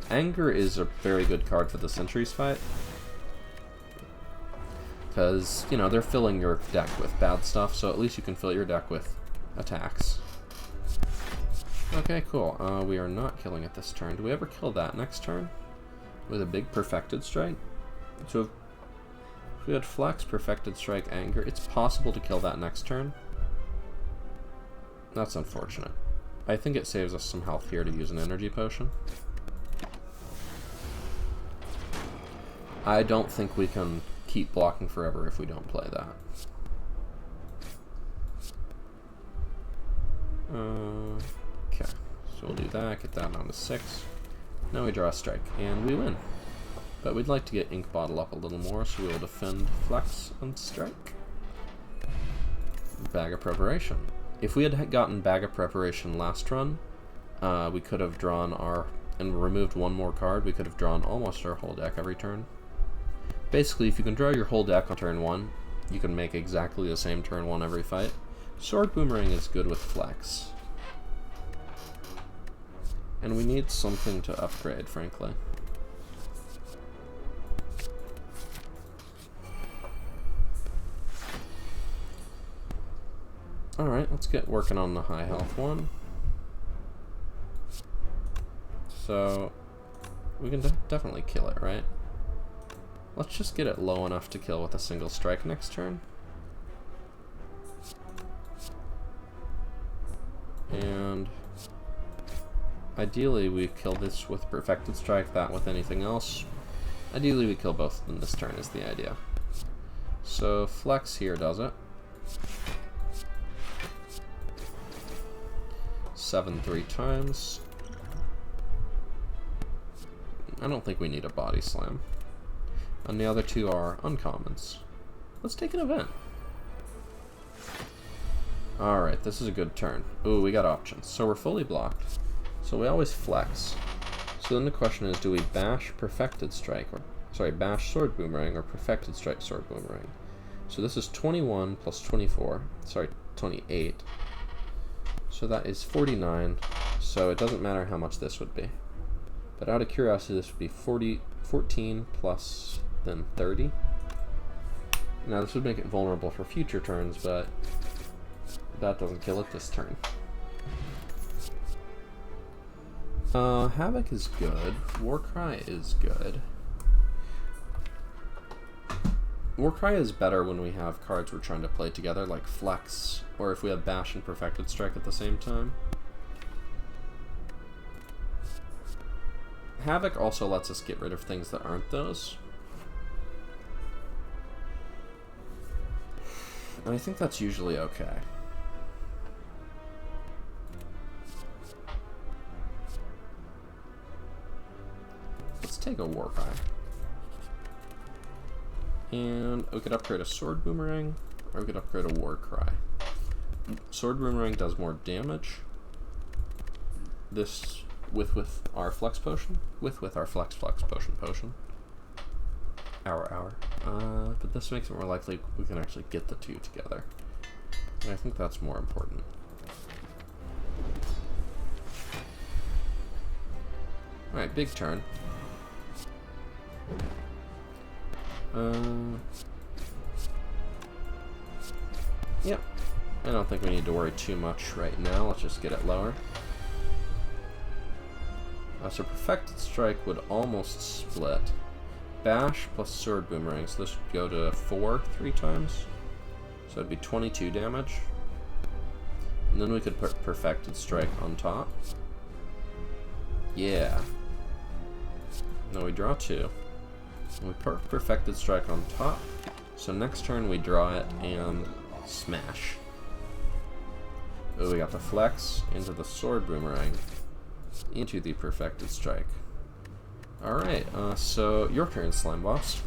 Speaker 1: Anger is a very good card for the Sentries fight, because, you know, they're filling your deck with bad stuff, so at least you can fill your deck with attacks. Okay, cool. We are not killing it this turn. Do we ever kill that next turn? With a big Perfected Strike? So if we had Flex, Perfected Strike, Anger, it's possible to kill that next turn. That's unfortunate. I think it saves us some health here to use an energy potion. I don't think we can keep blocking forever if we don't play that. Okay, so we'll do that, get that down to 6. Now we draw a strike, and we win. But we'd like to get Ink Bottle up a little more, so we'll defend, Flex, and strike. Bag of Preparation. If we had gotten Bag of Preparation last run, we could have drawn our, and removed one more card, we could have drawn almost our whole deck every turn. Basically, if you can draw your whole deck on turn 1, you can make exactly the same turn 1 every fight. Sword Boomerang is good with Flex. And we need something to upgrade, frankly. Alright, let's get working on the high health one. So, we can definitely kill it, right? Let's just get it low enough to kill with a single strike next turn. And ideally we kill this with Perfected Strike, that with anything else. Ideally we kill both of them this turn is the idea. So Flex here does it. 7 3 times. I don't think we need a Body Slam. And the other two are uncommons. Let's take an event. Alright, this is a good turn. Ooh, we got options. So we're fully blocked. So we always flex. So then the question is, do we bash Perfected Strike? Sorry, Bash Sword Boomerang or Perfected Strike Sword Boomerang. So this is 21 plus 24. Sorry, 28. So that is 49. So it doesn't matter how much this would be. But out of curiosity, this would be 14 plus then 30. Now this would make it vulnerable for future turns, but that doesn't kill it this turn. Havoc is good. Warcry is good. Warcry is better when we have cards we're trying to play together, like Flex, or if we have Bash and Perfected Strike at the same time. Havoc also lets us get rid of things that aren't those. And I think that's usually okay. Let's take a Warcry. And we could upgrade a Sword Boomerang, or we could upgrade a Warcry. Sword Boomerang does more damage. This with our Flex Potion? With our Flex Potion. But this makes it more likely we can actually get the two together. And I think that's more important. Alright, big turn. Yep. I don't think we need to worry too much right now. Let's just get it lower. So Perfected Strike would almost split. Bash plus Sword Boomerang, so this would go to 4 3 times. So it'd be 22 damage. And then we could put Perfected Strike on top. Yeah. No, we draw 2. And we put Perfected Strike on top. So next turn we draw it and smash. Oh, we got the Flex into the Sword Boomerang into the Perfected Strike. Alright, so your turn, Slime Boss.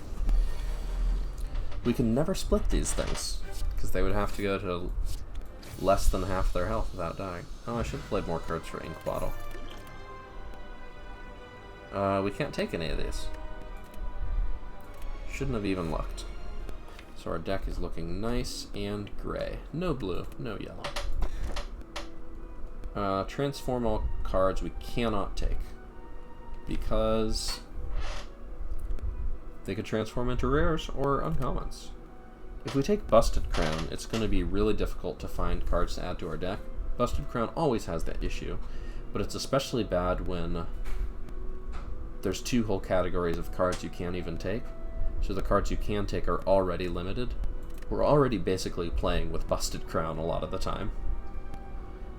Speaker 1: We can never split these things, because they would have to go to less than half their health without dying. Oh, I should have played more cards for Ink Bottle. We can't take any of these. Shouldn't have even looked. So our deck is looking nice and gray. No blue, no yellow. Transform all cards we cannot take, because they could transform into rares or uncommons. If we take Busted Crown, it's going to be really difficult to find cards to add to our deck. Busted Crown always has that issue, but it's especially bad when there's 2 whole categories of cards you can't even take. So the cards you can take are already limited. We're already basically playing with Busted Crown a lot of the time.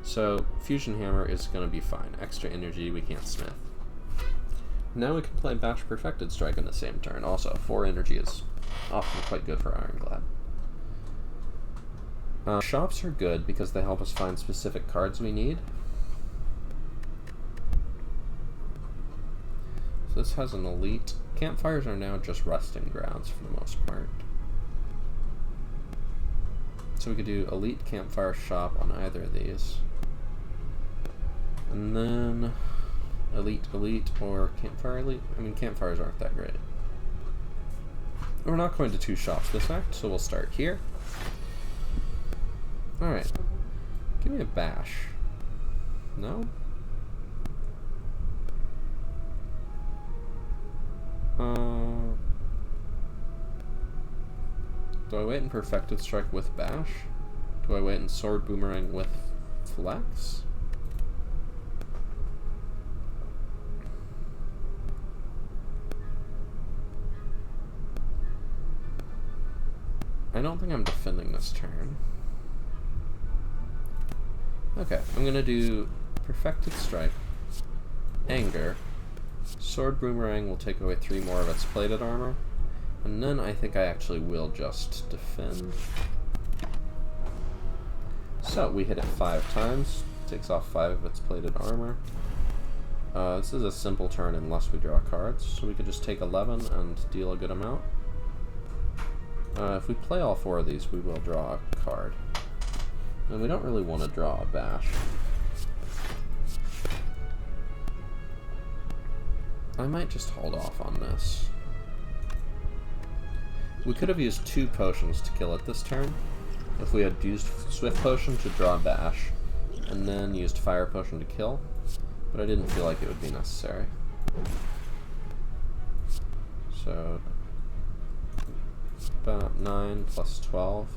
Speaker 1: So Fusion Hammer is going to be fine. Extra energy we can't smith. Now we can play Bash Perfected Strike in the same turn. Also, 4 energy is often quite good for Ironclad. Shops are good because they help us find specific cards we need. So this has an elite. Campfires are now just resting grounds for the most part. So we could do elite campfire shop on either of these. And then elite or campfire elite. I mean, campfires aren't that great. We're not going to 2 shops this act, so we'll start here. Alright. Give me a bash. No? Do I wait in Perfected Strike with Bash? Do I wait in Sword Boomerang with Flex? I don't think I'm defending this turn. Okay, I'm gonna do Perfected Strike, Anger, Sword Boomerang will take away 3 more of its plated armor, and then I think I actually will just defend. So we hit it 5 times, takes off 5 of its plated armor. This is a simple turn unless we draw cards, so we could just take 11 and deal a good amount. If we play all 4 of these, we will draw a card. And we don't really want to draw a Bash. I might just hold off on this. We could have used 2 potions to kill it this turn, if we had used Swift Potion to draw Bash, and then used Fire Potion to kill, but I didn't feel like it would be necessary. So, about 9 plus 12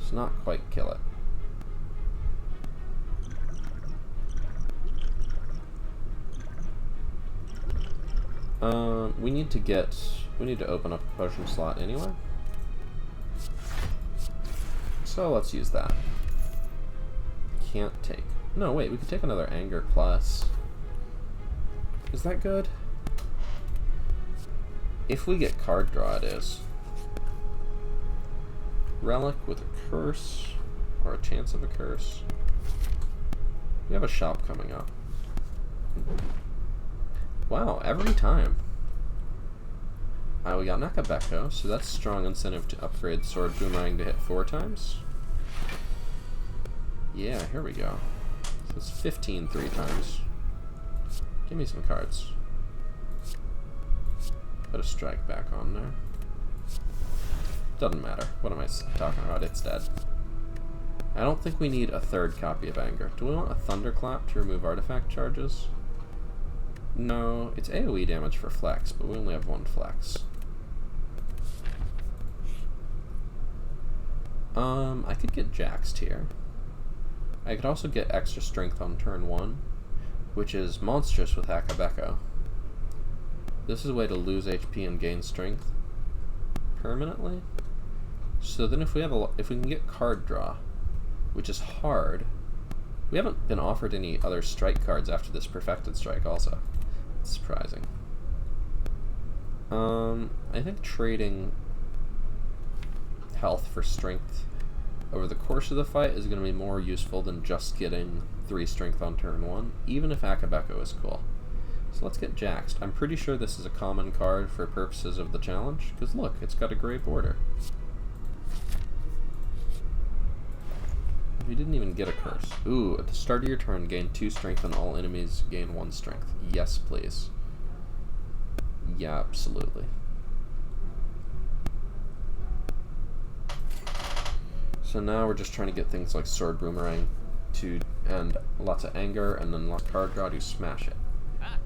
Speaker 1: does not quite kill it. We need to open up a potion slot anyway. So let's use that. Can't take. No, wait, we could take another Anger Plus. Is that good? If we get card draw, it is. Relic with a curse, or a chance of a curse. We have a shop coming up. Wow, every time. We got Nakabeko, so that's strong incentive to upgrade Sword Boomerang to hit 4 times. Yeah, here we go. So it's 15 3 times. Give me some cards. Put a strike back on there. Doesn't matter. What am I talking about? It's dead. I don't think we need a 3rd copy of Anger. Do we want a Thunderclap to remove artifact charges? No, it's AoE damage for flex, but we only have 1 flex. I could get Jaxed here. I could also get extra strength on turn 1, which is monstrous with Akabeko. This is a way to lose HP and gain strength permanently. So then if we can get card draw, which is hard, we haven't been offered any other strike cards after this Perfected Strike also. It's surprising. I think trading health for strength over the course of the fight is going to be more useful than just getting 3 strength on turn 1, even if Akabeko is cool. So let's get Jaxed. I'm pretty sure this is a common card for purposes of the challenge, because look, it's got a gray border. We didn't even get a curse. Ooh, at the start of your turn, gain 2 strength and all enemies gain 1 strength. Yes, please. Yeah, absolutely. So now we're just trying to get things like Sword Boomerang and lots of Anger, and then lots of card draw to smash it.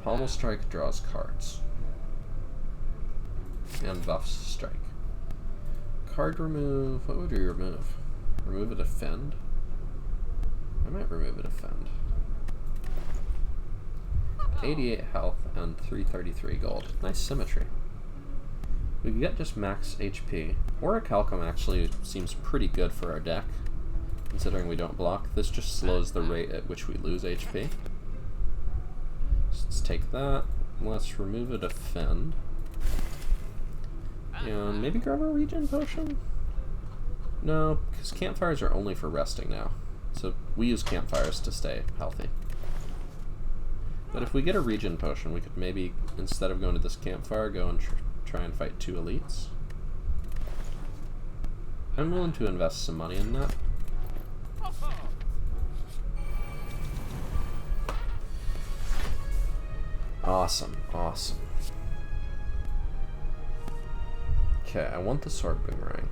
Speaker 1: Pommel Strike draws cards. And buffs Strike. Card remove, what would we remove? Remove a Defend? I might remove a Defend. 88 health and 333 gold. Nice symmetry. We can get just max HP. Orichalcum actually seems pretty good for our deck, considering we don't block. This just slows the rate at which we lose HP. So let's take that. Let's remove a Defend. And maybe grab a Regen Potion? No, because campfires are only for resting now. So we use campfires to stay healthy. But if we get a Regen Potion, we could maybe, instead of going to this campfire, go and try and fight 2 elites. I'm willing to invest some money in that. Awesome, awesome. Okay, I want the Sword Boomerang.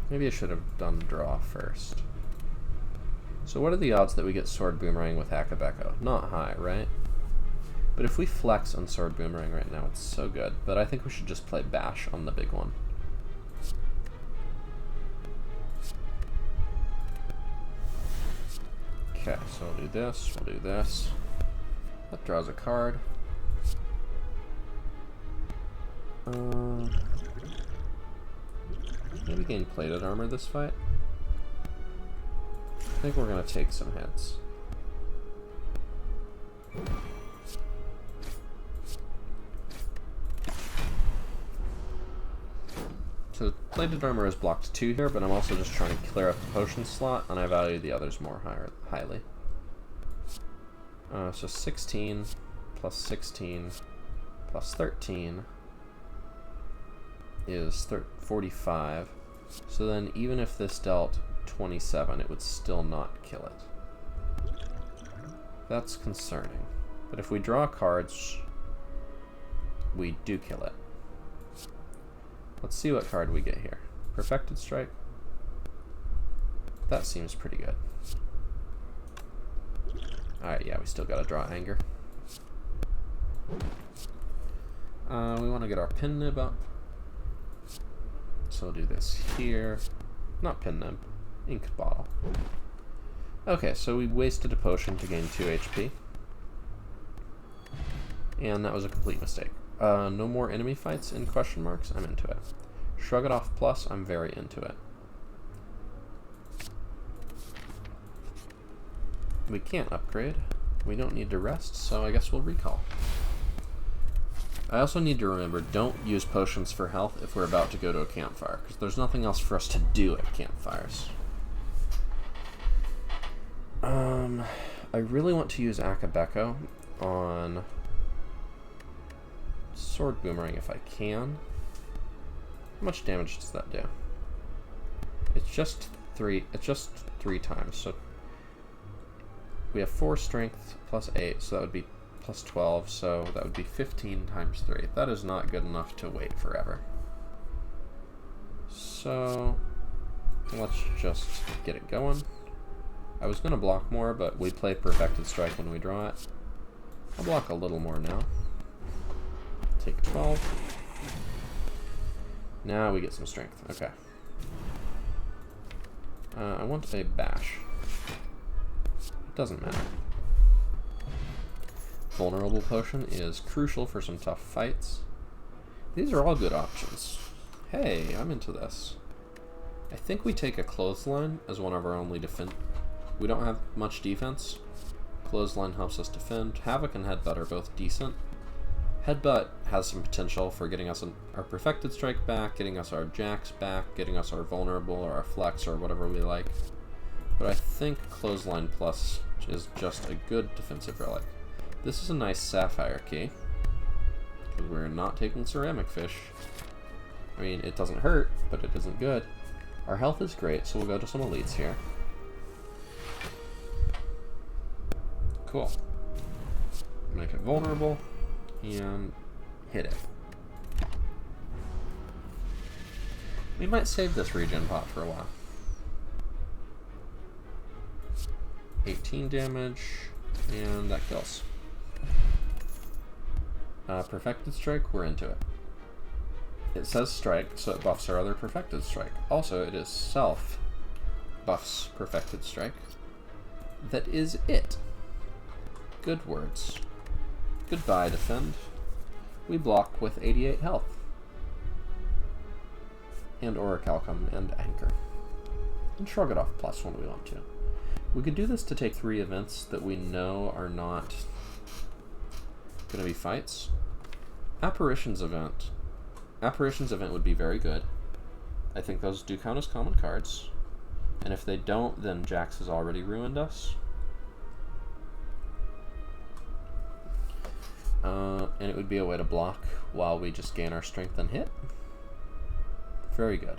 Speaker 1: Maybe I should have done draw first. So what are the odds that we get Sword Boomerang with Akabeko? Not high, right? But if we flex on Sword Boomerang right now, it's so good. But I think we should just play Bash on the big one. Okay, so we'll do this, we'll do this. That draws a card. Maybe gain plated armor this fight. I think we're gonna take some hits. So plated armor is blocked 2 here, but I'm also just trying to clear up the potion slot, and I value the others more highly. So 16 plus 16 plus 13 is 45. So then even if this dealt 27, it would still not kill it. That's concerning. But if we draw cards, we do kill it. Let's see what card we get here. Perfected Strike. That seems pretty good. Alright, yeah, we still gotta draw Anger. We want to get our pin nib up. So we'll do this here. Not pin nib, ink bottle. Okay, so we wasted a potion to gain 2 HP. And that was a complete mistake. No more enemy fights in question marks? I'm into it. Shrug it off plus, I'm very into it. We can't upgrade. We don't need to rest, so I guess we'll recall. I also need to remember, don't use potions for health if we're about to go to a campfire, because there's nothing else for us to do at campfires. I really want to use Akabeko on Sword Boomerang if I can. How much damage does that do? It's just 3 times, so we have 4 strength plus 8, so that would be plus 12, so that would be 15 times 3. That is not good enough to wait forever. So let's just get it going. I was going to block more, but we play Perfected Strike when we draw it. I'll block a little more now. Take 12. Now we get some strength. Okay. I want a bash. It doesn't matter. Vulnerable Potion is crucial for some tough fights. These are all good options. Hey, I'm into this. I think we take a Clothesline as one of our only defense. We don't have much defense. Clothesline helps us defend. Havoc and Headbutt are both decent. Headbutt has some potential for getting us our Perfected Strike back, getting us our Jacks back, getting us our Vulnerable or our Flex or whatever we like. But I think Clothesline Plus is just a good defensive relic. This is a nice Sapphire key, because we're not taking Ceramic Fish. I mean, it doesn't hurt, but it isn't good. Our health is great, so we'll go to some elites here. Cool. Make it vulnerable, and hit it. We might save this regen pot for a while. 18 damage, and that kills. Perfected Strike, we're into it. It says strike, so it buffs our other Perfected Strike. Also, it is self buffs Perfected Strike. That is it. Good words. Goodbye, defend. We block with 88 health. And MusicalConman and Anchor. And shrug it off plus when we want to. We could do this to take 3 events that we know are not going to be fights. Apparitions event. Apparitions event would be very good. I think those do count as common cards. And if they don't, then Jax has already ruined us. And it would be a way to block while we just gain our strength and hit. Very good.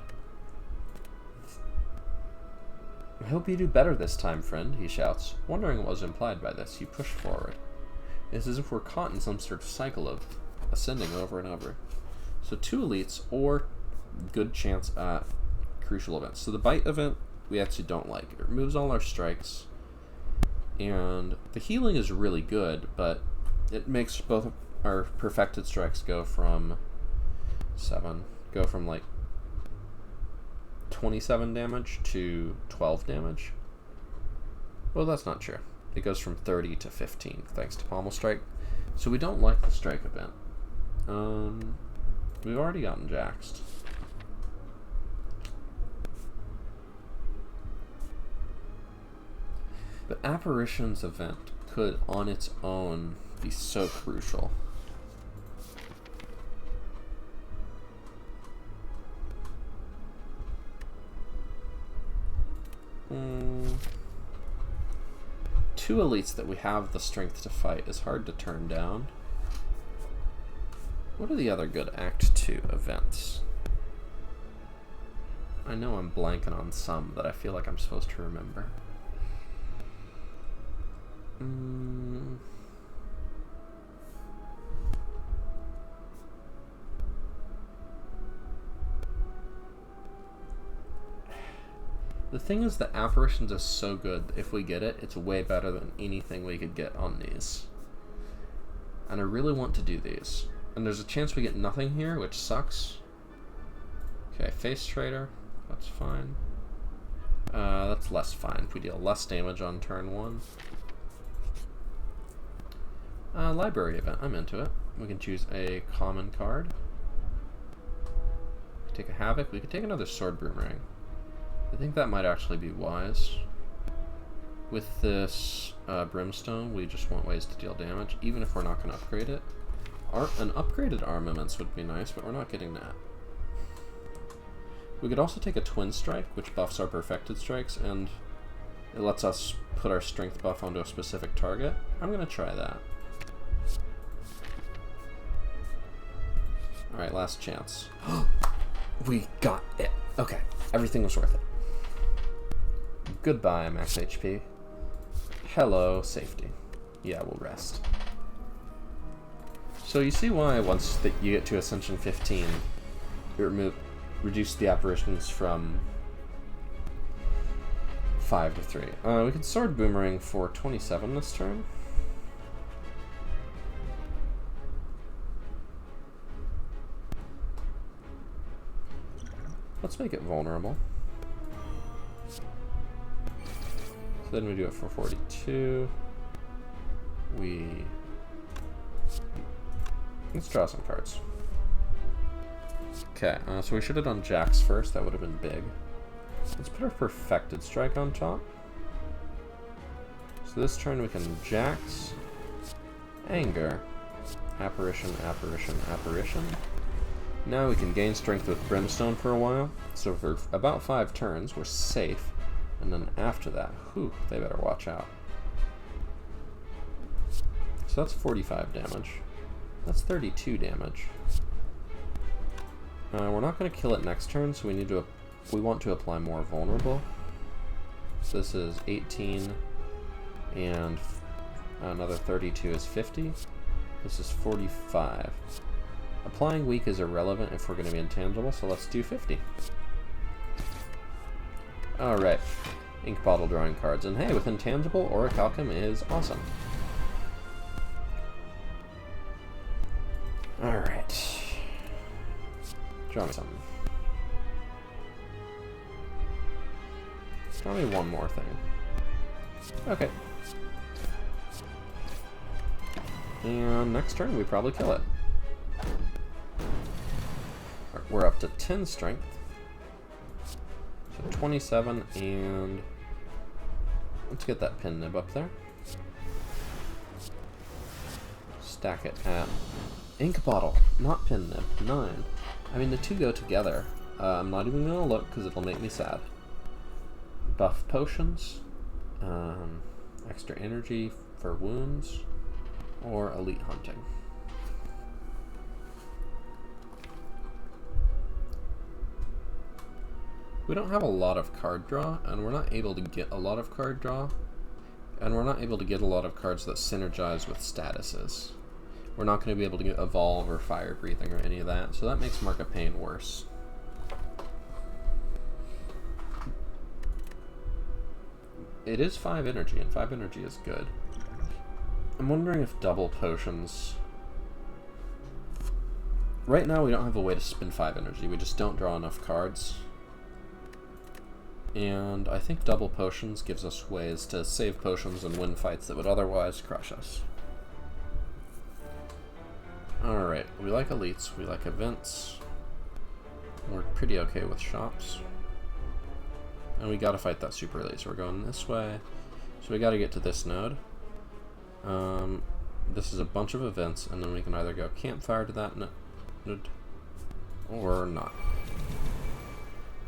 Speaker 1: I hope you do better this time, friend, he shouts, wondering what was implied by this. You push forward. It's as if we're caught in some sort of cycle of ascending over and over. So 2 elites, or good chance at crucial events. So the bite event, we actually don't like. It removes all our strikes. And the healing is really good, but it makes both our Perfected Strikes go from like 27 damage to 12 damage. Well, that's not true. It goes from 30 to 15 thanks to Pommel Strike. So we don't like the strike event. We've already gotten jaxed. But Apparitions event could on its own be so crucial. Two elites that we have the strength to fight is hard to turn down. What are the other good Act 2 events? I know I'm blanking on some that I feel like I'm supposed to remember. The thing is, the apparitions is so good. If we get it, it's way better than anything we could get on these. And I really want to do these. And there's a chance we get nothing here, which sucks. Okay, face trader. That's fine. That's less fine if we deal less damage on turn 1. Library event. I'm into it. We can choose a common card. Take a Havoc. We could take another Sword Boomerang. I think that might actually be wise. With this Brimstone, we just want ways to deal damage, even if we're not going to upgrade it. An upgraded Armaments would be nice, but we're not getting that. We could also take a Twin Strike, which buffs our Perfected Strikes, and it lets us put our Strength buff onto a specific target. I'm going to try that. Alright, last chance. We got it. Okay, everything was worth it. Goodbye, max HP. Hello, safety. Yeah, we'll rest. So you see why once that you get to Ascension 15, you reduce the apparitions from 5 to 3. We could Sword Boomerang for 27 this turn. Let's make it vulnerable. So then we do it for 42. Let's draw some cards. Okay, so we should have done Jacks first. That would have been big. Let's put our Perfected Strike on top. So this turn we can Jacks, Anger, Apparition, Apparition, Apparition. Now we can gain strength with Brimstone for a while. So for about 5 turns, we're safe. And then after that, whew, they better watch out. So that's 45 damage. That's 32 damage. We're not going to kill it next turn, so we want to apply more vulnerable. So this is 18, and another 32 is 50. This is 45. Applying weak is irrelevant if we're going to be intangible, so let's do 50. Alright, ink bottle drawing cards. And hey, with intangible, Orichalcum is awesome. Alright. Draw me something. Draw me one more thing. Okay. And next turn, we probably kill it. We're up to 10 strength. So 27, and let's get that pin nib up there. Stack it at ink bottle, not pin nib, 9. I mean, the two go together. I'm not even going to look because it'll make me sad. Buff potions, extra energy for wounds, or elite hunting. We don't have a lot of card draw, and we're not able to get a lot of card draw, and we're not able to get a lot of cards that synergize with statuses. We're not going to be able to get Evolve or Fire Breathing or any of that, so that makes Mark of Pain worse. It is 5 energy, and 5 energy is good. I'm wondering if double potions... Right now we don't have a way to spin 5 energy, we just don't draw enough cards. And I think double potions gives us ways to save potions and win fights that would otherwise crush us. Alright, we like elites, we like events. We're pretty okay with shops. And we gotta fight that super elite, so we're going this way. So we gotta get to this node. This is a bunch of events, and then we can either go campfire to that node, or not.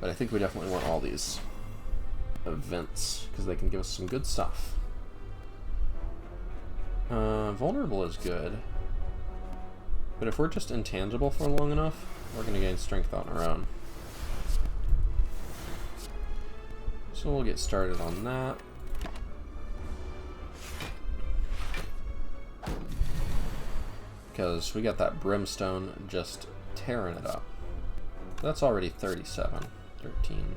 Speaker 1: But I think we definitely want all these events, because they can give us some good stuff. Vulnerable is good. But if we're just intangible for long enough, we're going to gain strength on our own. So we'll get started on that. because we got that Brimstone just tearing it up. That's already 37. 13.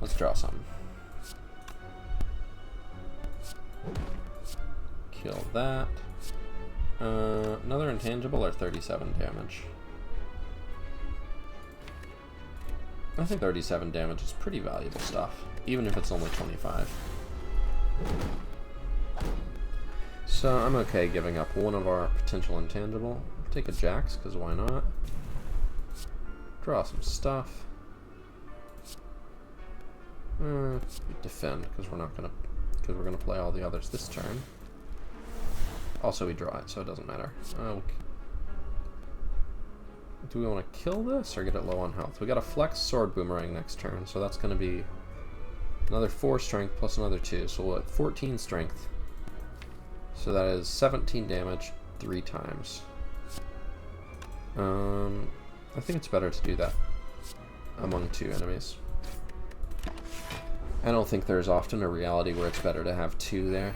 Speaker 1: Let's draw something. Kill that. Another intangible or 37 damage? I think 37 damage is pretty valuable stuff, even if it's only 25. So I'm okay giving up one of our potential intangible. Take a Jax, because why not? Draw some stuff. Defend, because we're gonna play all the others this turn. Also, we draw it, so it doesn't matter. Do we want to kill this or get it low on health? We got a flex sword boomerang next turn, so that's going to be another 4 strength plus another 2, so we'll have 14 strength. So that is 17 damage 3 times. I think it's better to do that among 2 enemies. I don't think there's often a reality where it's better to have 2 there.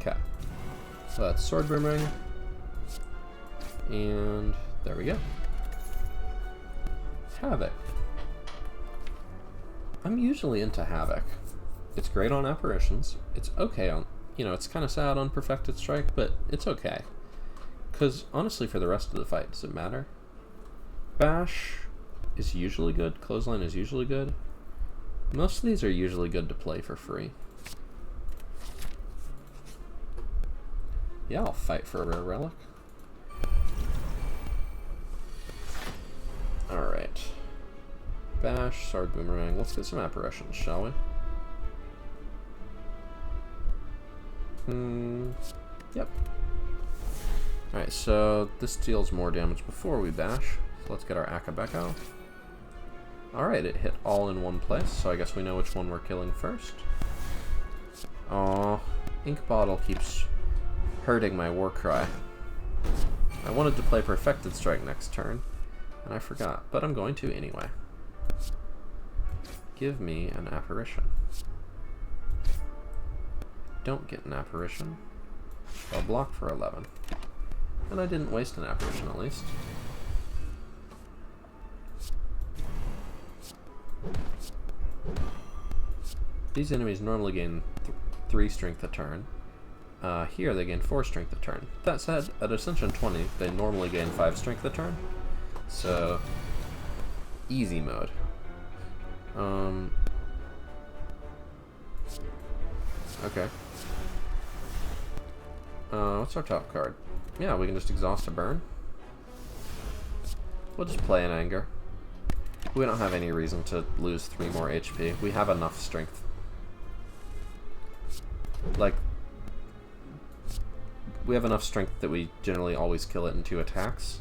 Speaker 1: Okay. So that's sword boomerang. And there we go. Havoc. I'm usually into Havoc. It's great on apparitions. It's okay on, it's kind of sad on Perfected Strike, but it's okay. Because honestly, for the rest of the fight, does it matter? Bash is usually good. Clothesline is usually good. Most of these are usually good to play for free. Yeah, I'll fight for a rare relic. Alright. Bash, sword boomerang. Let's get some apparitions, shall we? Yep. Alright, so this deals more damage before we bash. So let's get our Akabeko. Alright, it hit all in one place, so I guess we know which one we're killing first. Aww. Ink Bottle keeps hurting my war cry. I wanted to play Perfected Strike next turn, and I forgot, but I'm going to anyway. Give me an apparition. Don't get an apparition. I'll block for 11. And I didn't waste an apparition, at least. These enemies normally gain 3 strength a turn. Here they gain 4 strength a turn. That said, at Ascension 20, they normally gain 5 strength a turn. So, easy mode. Okay. What's our top card? Yeah, we can just exhaust a burn. We'll just play in anger. We don't have any reason to lose 3 more HP. We have enough strength. Like, we have enough strength that we generally always kill it in 2 attacks.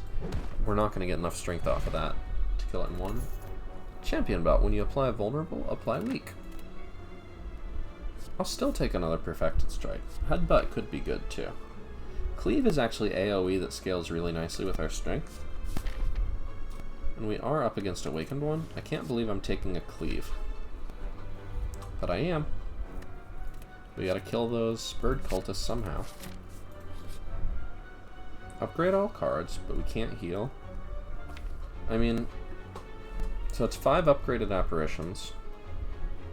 Speaker 1: We're not going to get enough strength off of that to kill it in 1. Champion belt. When you apply vulnerable, apply weak. I'll still take another Perfected Strike. Headbutt could be good too. Cleave is actually AoE that scales really nicely with our strength. And we are up against Awakened one. I can't believe I'm taking a Cleave. But I am. We gotta kill those bird cultists somehow. Upgrade all cards, but we can't heal. I mean, so it's 5 upgraded apparitions.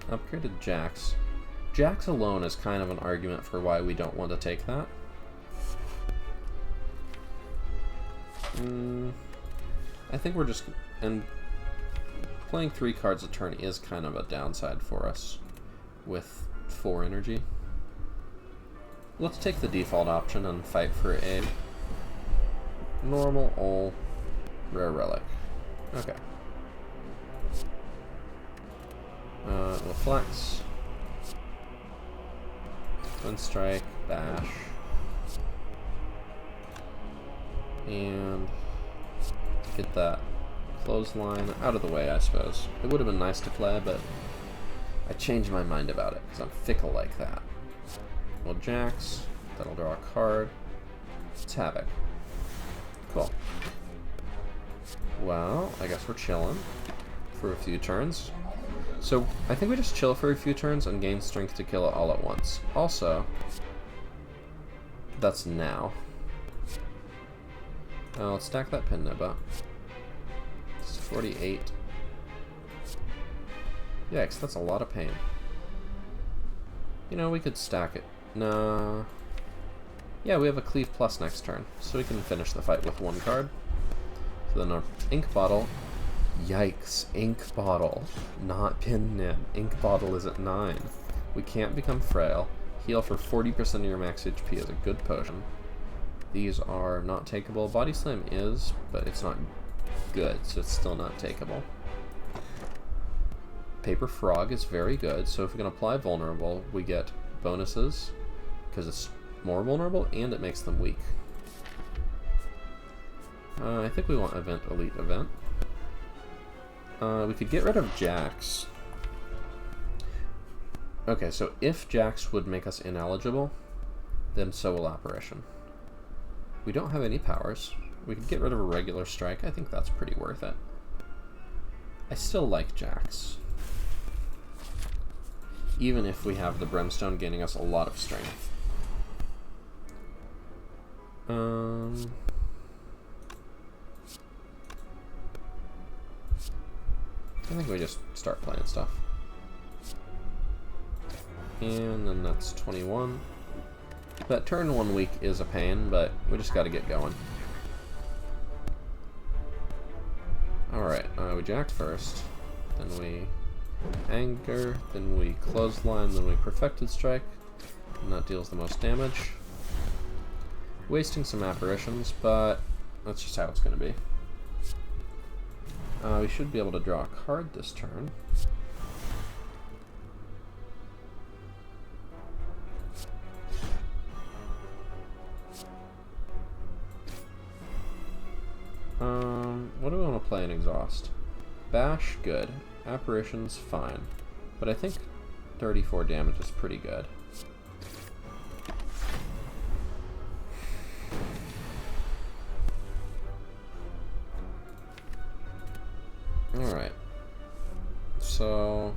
Speaker 1: Upgraded Jax. Jax alone is kind of an argument for why we don't want to take that. I think we're just... And playing 3 cards a turn is kind of a downside for us with 4 energy. Let's take the default option and fight for a normal ol' rare relic. Okay. We'll flex. Twin strike, bash. And get that clothesline out of the way, I suppose. It would have been nice to play, but I changed my mind about it, because I'm fickle like that. Well, Jax, that'll draw a card. It's Havoc. Cool. Well, I guess we're chilling for a few turns. So, I think we just chill for a few turns and gain strength to kill it all at once. Also, That's now. Let's stack that pin nib up. It's 48. Yikes, that's a lot of pain. You know, we could stack it. Nah. Yeah, we have a cleave plus next turn, so we can finish the fight with one card. So then our ink bottle. Yikes, ink bottle. Not pin nib. Ink bottle is at 9. We can't become frail. Heal for 40% of your max HP is a good potion. These are not takeable. Body Slam is, but it's not good, so it's still not takeable. Paper Frog is very good, so if we can apply Vulnerable, we get bonuses, because it's more vulnerable, and it makes them weak. I think we want Event, Elite, Event. We could get rid of Jax. Okay, so if Jax would make us ineligible, then so will Apparition. We don't have any powers. We could get rid of a regular strike. I think that's pretty worth it. I still like Jax. Even if we have the Brimstone gaining us a lot of strength. I think we just start playing stuff. And then that's 21. That turn 1 week is a pain, but we just gotta get going. Alright, we jacked first, then we anger, then we clothesline, then we perfected strike, and that deals the most damage. Wasting some apparitions, but that's just how it's gonna be. We should be able to draw a card this turn. What do we want to play in Exhaust? Bash, good. Apparitions, fine. But I think 34 damage is pretty good. Alright. So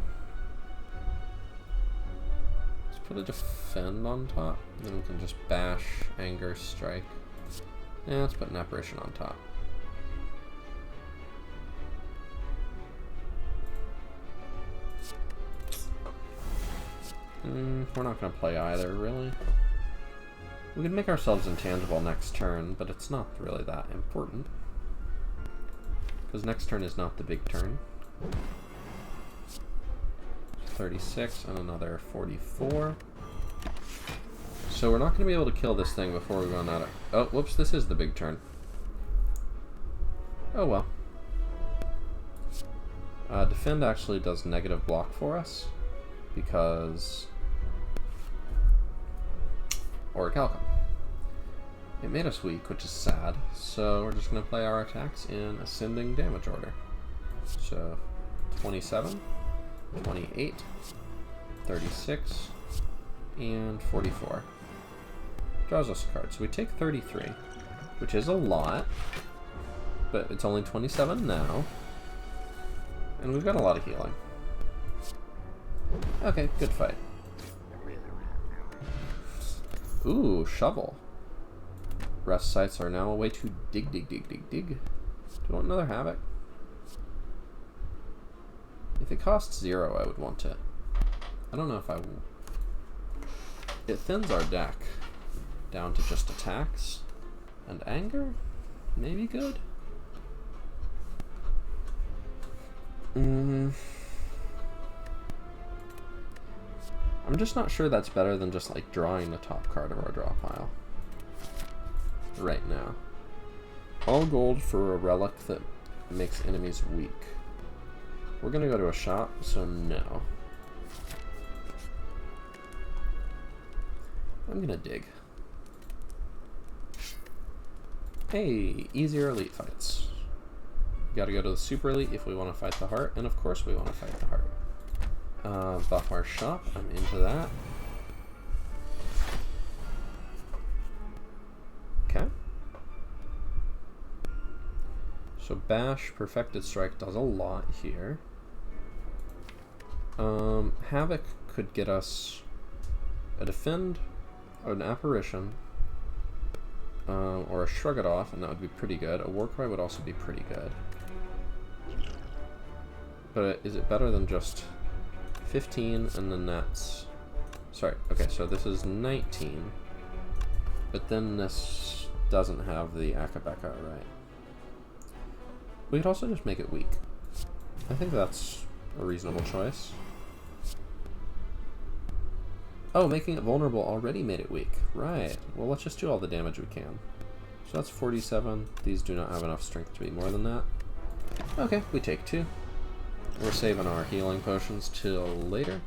Speaker 1: let's put a defend on top. Then we can just bash, anger, strike. Yeah, let's put an apparition on top. We're not going to play either, really. We can make ourselves intangible next turn, but it's not really that important. Because next turn is not the big turn. 36 and another 44. So we're not going to be able to kill this thing before we run out of... Oh, whoops, this is the big turn. Oh well. Defend actually does negative block for us, because... Orichalcum. It made us weak, which is sad, so we're just going to play our attacks in ascending damage order. So, 27, 28, 36, and 44. Draws us a card. So we take 33, which is a lot, but it's only 27 now, and we've got a lot of healing. Okay, good fight. Ooh, shovel. Rest sites are now a way to dig. Do you want another Havoc? If it costs 0, I would want it. I don't know if I will. It thins our deck down to just attacks. And anger? Maybe good? I'm just not sure that's better than just like drawing the top card of our draw pile. Right now. All gold for a relic that makes enemies weak. We're gonna go to a shop, so no. I'm gonna dig. Hey, easier elite fights. We gotta go to the super elite if we want to fight the heart, and of course we want to fight the heart. Buff our shop, I'm into that. Okay. So Bash, Perfected Strike does a lot here. Havoc could get us a Defend, an Apparition, or a Shrug It Off, and that would be pretty good. A Warcry would also be pretty good. But is it better than just 15 and then that's... Sorry, okay, so this is 19. But then this doesn't have the Akabeka, right? We could also just make it weak. I think that's a reasonable choice. Oh, making it vulnerable already made it weak. Right. Well, let's just do all the damage we can. So that's 47. These do not have enough strength to be more than that. Okay, we take 2. We're saving our healing potions till later.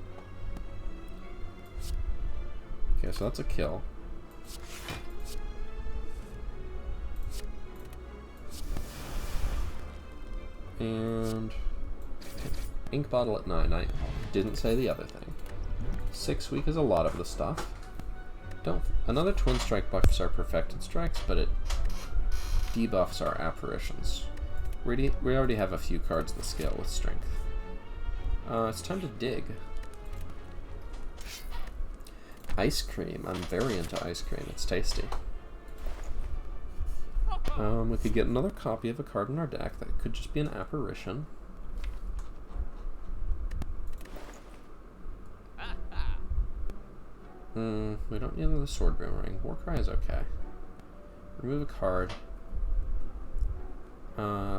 Speaker 1: Okay, so that's a kill. And ink bottle at 9. I didn't say the other thing. 6 weak is a lot of the stuff. Another twin strike buffs our perfected strikes, but it debuffs our apparitions. We already have a few cards that scale with strength. It's time to dig. Ice cream. I'm very into ice cream. It's tasty. We could get another copy of a card in our deck that could just be an apparition. We don't need another Sword Boomerang. Warcry is okay. Remove a card.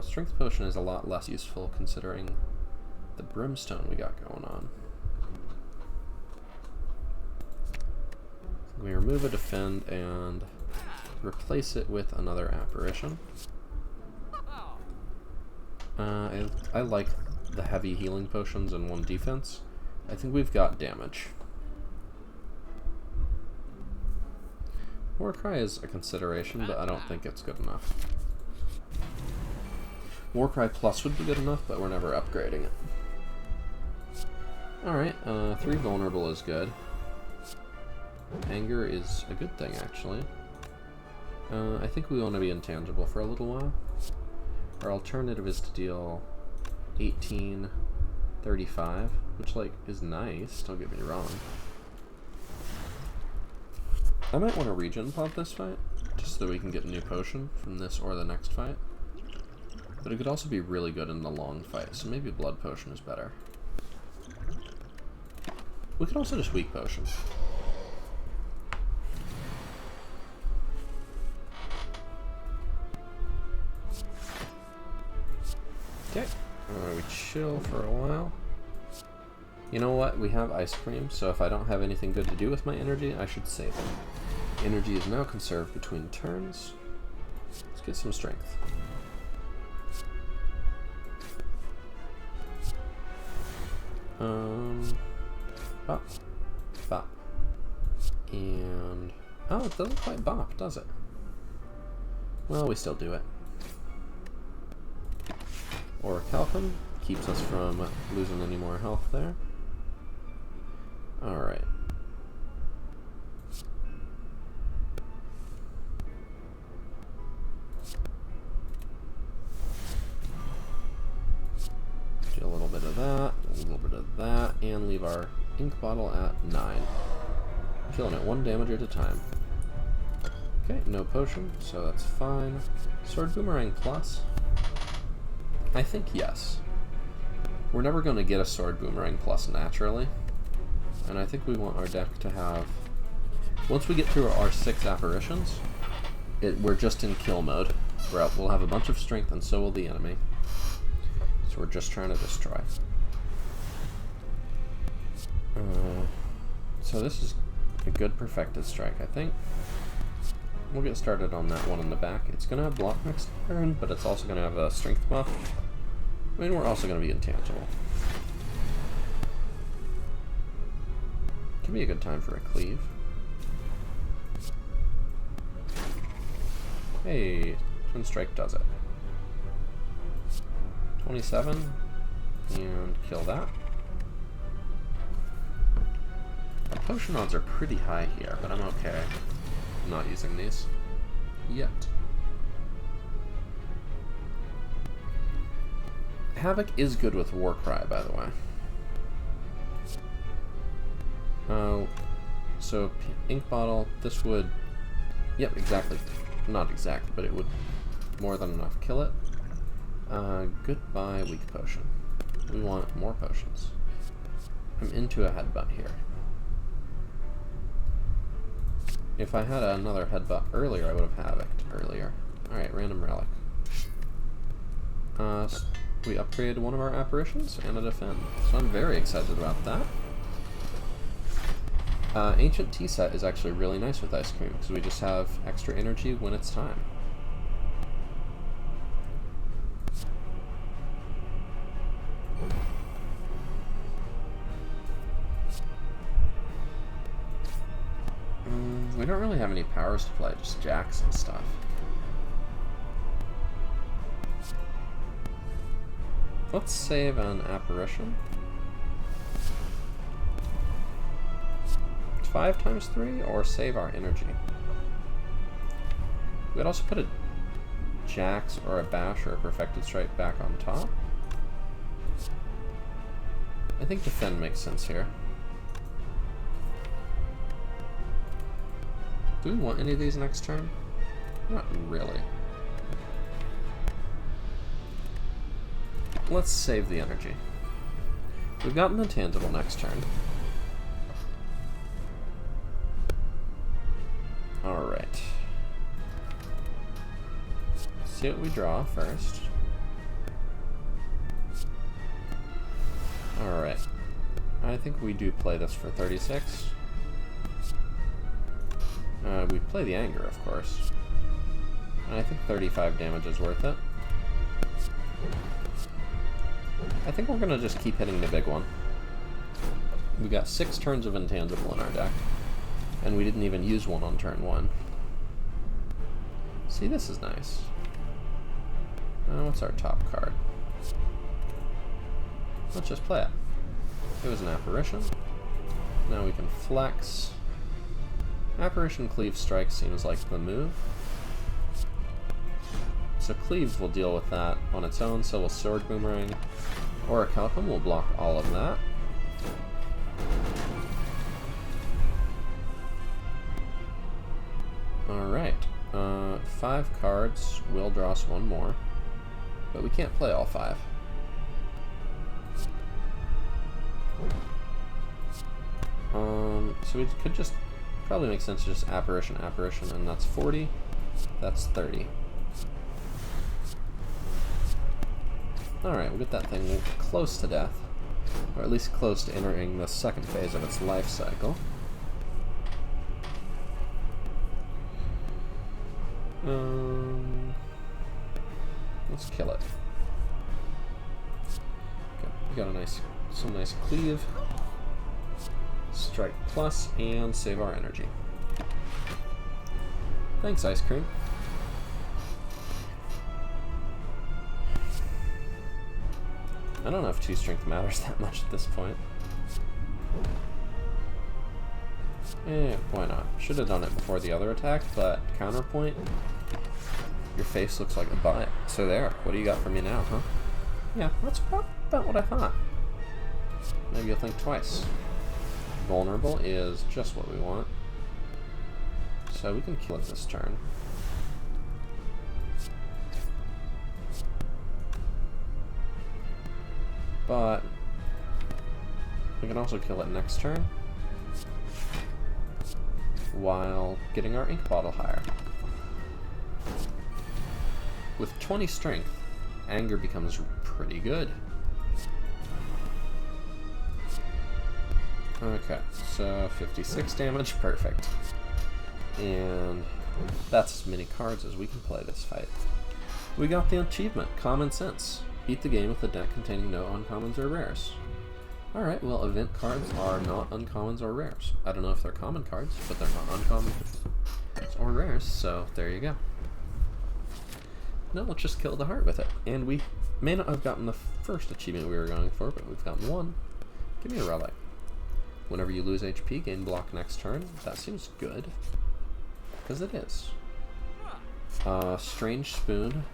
Speaker 1: Strength Potion is a lot less useful considering the Brimstone we got going on. We remove a Defend and replace it with another apparition. I like the heavy healing potions and 1 defense. I think we've got damage. Warcry is a consideration, but I don't think it's good enough. Warcry Plus would be good enough, but we're never upgrading it. Alright, 3 vulnerable is good. Anger is a good thing, actually. I think we want to be intangible for a little while. Our alternative is to deal 18, 35, which, like, is nice, don't get me wrong. I might want to regen pop this fight, just so we can get a new potion from this or the next fight. But it could also be really good in the long fight, so maybe Blood Potion is better. We could also just Weak Potion. Okay, we chill for a while. You know what? We have ice cream, so if I don't have anything good to do with my energy, I should save it. Energy is now conserved between turns. Let's get some strength. Bop. Bop. And... oh, it doesn't quite bop, does it? Well, we still do it. Orichalcum keeps us from losing any more health there. Alright. Do a little bit of that, a little bit of that, and leave our ink bottle at 9. Killing it 1 damage at a time. Okay, no potion, so that's fine. Sword Boomerang Plus? I think yes. We're never going to get a Sword Boomerang Plus naturally. And I think we want our deck to have... once we get through our 6 apparitions, we're just in kill mode. We'll have a bunch of strength and so will the enemy. So we're just trying to destroy. So this is a good perfected strike, I think. We'll get started on that one in the back. It's going to have block next turn, but it's also going to have a strength buff. I mean, we're also going to be intangible. Could be a good time for a cleave. Hey, Twin Strike does it. 27, and kill that. Our potion odds are pretty high here, but I'm okay. I'm not using these yet. Havoc is good with Warcry, by the way. So ink bottle, this would... yep, exactly. Not exactly, but it would more than enough kill it. Goodbye, weak potion. We want more potions. I'm into a headbutt here. If I had another headbutt earlier, I would have havocked earlier. Alright, random relic. We upgraded one of our apparitions and a defend, so I'm very excited about that. Ancient tea set is actually really nice with ice cream, because we just have extra energy when it's time. We don't really have any powers to play, just jacks and stuff. Let's save an apparition. 5 times 3, or save our energy. We could also put a Jax or a Bash or a Perfected Strike back on top. I think defend makes sense here. Do we want any of these next turn? Not really. Let's save the energy. We've got an intangible next turn. Alright. See what we draw first. Alright. I think we do play this for 36. We play the anger, of course. And I think 35 damage is worth it. I think we're gonna just keep hitting the big one. We got 6 turns of intangible in our deck, and we didn't even use one on turn 1. See, this is nice. What's our top card? Let's just play it. It was an apparition. Now we can flex. Apparition Cleave Strike seems like the move. So Cleaves will deal with that on its own, so will Sword Boomerang. Orichalcum will block all of that. Alright. 5 cards will draw us one more, but we can't play all 5. So we could just probably make sense to just apparition, and that's 40. That's 30. Alright, we'll get that thing close to death, or at least close to entering the second phase of its life cycle. Let's kill it. Okay, we got some nice cleave. Strike plus, and save our energy. Thanks, ice cream. I don't know if 2 strength matters that much at this point. Why not? Should have done it before the other attack, but counterpoint. Your face looks like a butt. So there, what do you got for me now, huh? Yeah, that's about what I thought. Maybe you'll think twice. Vulnerable is just what we want. So we can kill it this turn. But we can also kill it next turn while getting our ink bottle higher. With 20 strength, anger becomes pretty good. Okay, so 56 damage, perfect. And that's as many cards as we can play this fight. We got the achievement, Common Sense. Beat the game with a deck containing no uncommons or rares. Alright, well, event cards are not uncommons or rares. I don't know if they're common cards, but they're not uncommons or rares, so there you go. Now let's just kill the heart with it. And we may not have gotten the first achievement we were going for, but we've gotten one. Give me a relic. Whenever you lose HP, gain block next turn. That seems good, because it is. Strange Spoon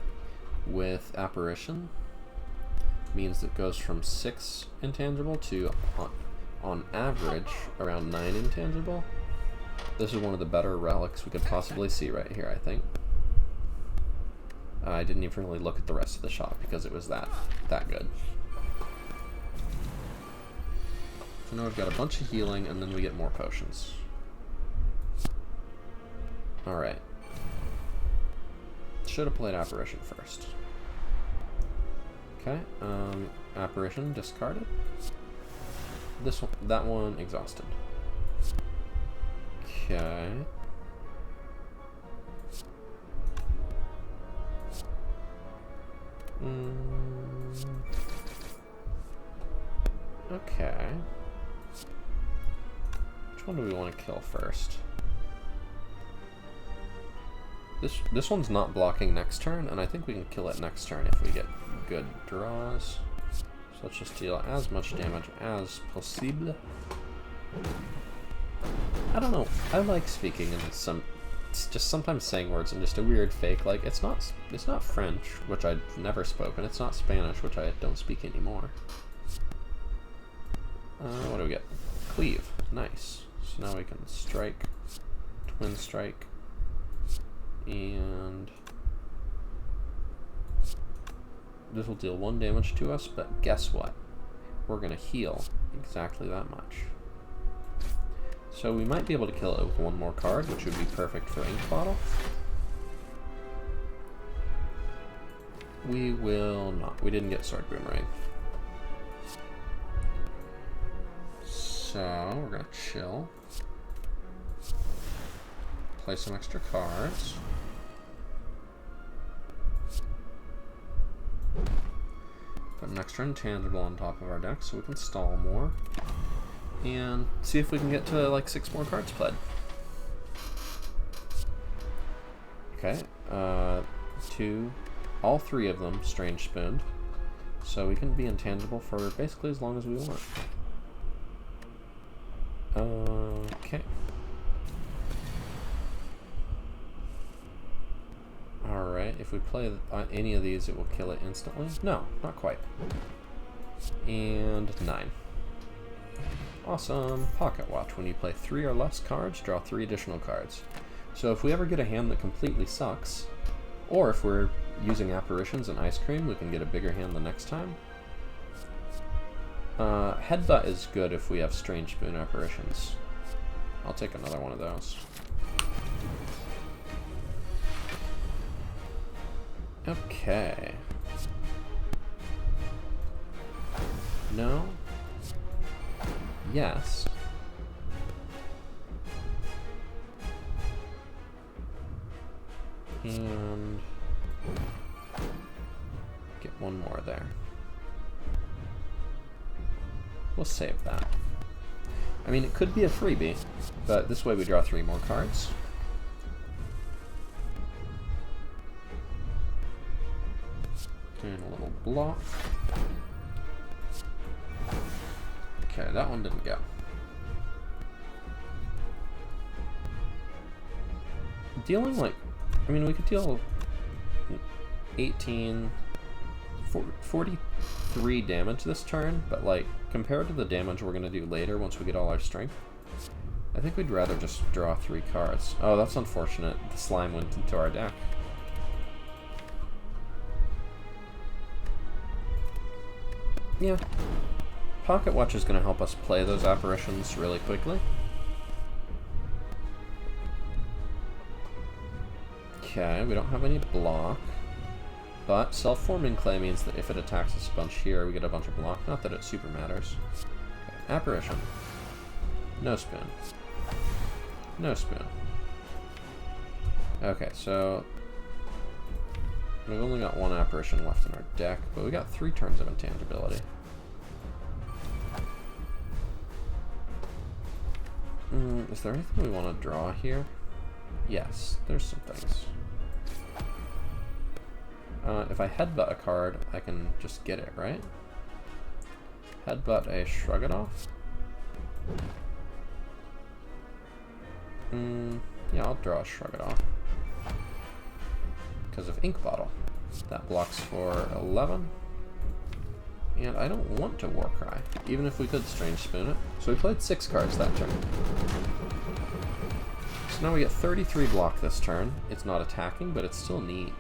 Speaker 1: with Apparition means it goes from 6 intangible to, on average, around 9 intangible. This is one of the better relics we could possibly see right here, I think. I didn't even really look at the rest of the shop because it was that good. So now we've got a bunch of healing, and then we get more potions. Alright. Should have played Apparition first. Okay, Apparition discarded. This one, that one exhausted. Okay. Okay. Which one do we want to kill first? This one's not blocking next turn, and I think we can kill it next turn if we get good draws. So let's just deal as much damage as possible. I don't know. I like speaking in just sometimes saying words in just a weird fake. Like it's not French, which I've never spoken. It's not Spanish, which I don't speak anymore. What do we get? Cleave. Nice. So now we can strike, twin strike. And this will deal 1 damage to us, but guess what? We're going to heal exactly that much. So we might be able to kill it with 1 more card, which would be perfect for Ink Bottle. We will not. We didn't get Sword Boomerang. So we're going to chill. Play some extra cards. Put an extra intangible on top of our deck so we can stall more. And see if we can get to like 6 more cards played. Okay, all 3 of them Strange Spooned. So we can be intangible for basically as long as we want. Okay. Alright, if we play any of these, it will kill it instantly. No, not quite. And 9. Awesome. Pocket Watch. When you play 3 or less cards, draw 3 additional cards. So if we ever get a hand that completely sucks, or if we're using Apparitions and Ice Cream, we can get a bigger hand the next time. Headbutt is good if we have Strange Spoon Apparitions. I'll take another one of those. Okay. No. Yes. And get 1 more there. We'll save that. I mean, it could be a freebie, but this way we draw 3 more cards. And a little block. Okay, that one didn't go. Dealing like, I mean, we could deal 18, 43 damage this turn, but like, compared to the damage we're going to do later once we get all our strength, I think we'd rather just draw 3 cards. Oh, that's unfortunate. The slime went into our deck. Yeah. Pocket Watch is going to help us play those Apparitions really quickly. Okay, we don't have any block. But self-forming clay means that if it attacks us a bunch here, we get a bunch of block. Not that it super matters. Okay, Apparition. No spoon. No spoon. Okay, so we've only got 1 Apparition left in our deck, but we got 3 turns of intangibility. Is there anything we want to draw here? Yes, there's some things. If I headbutt a card, I can just get it, right? Headbutt a Shrug It Off? Yeah, I'll draw a Shrug It Off. Because of Ink Bottle. That blocks for 11. And I don't want to Warcry, even if we could Strange Spoon it. So we played 6 cards that turn. So now we get 33 block this turn. It's not attacking, but it's still neat.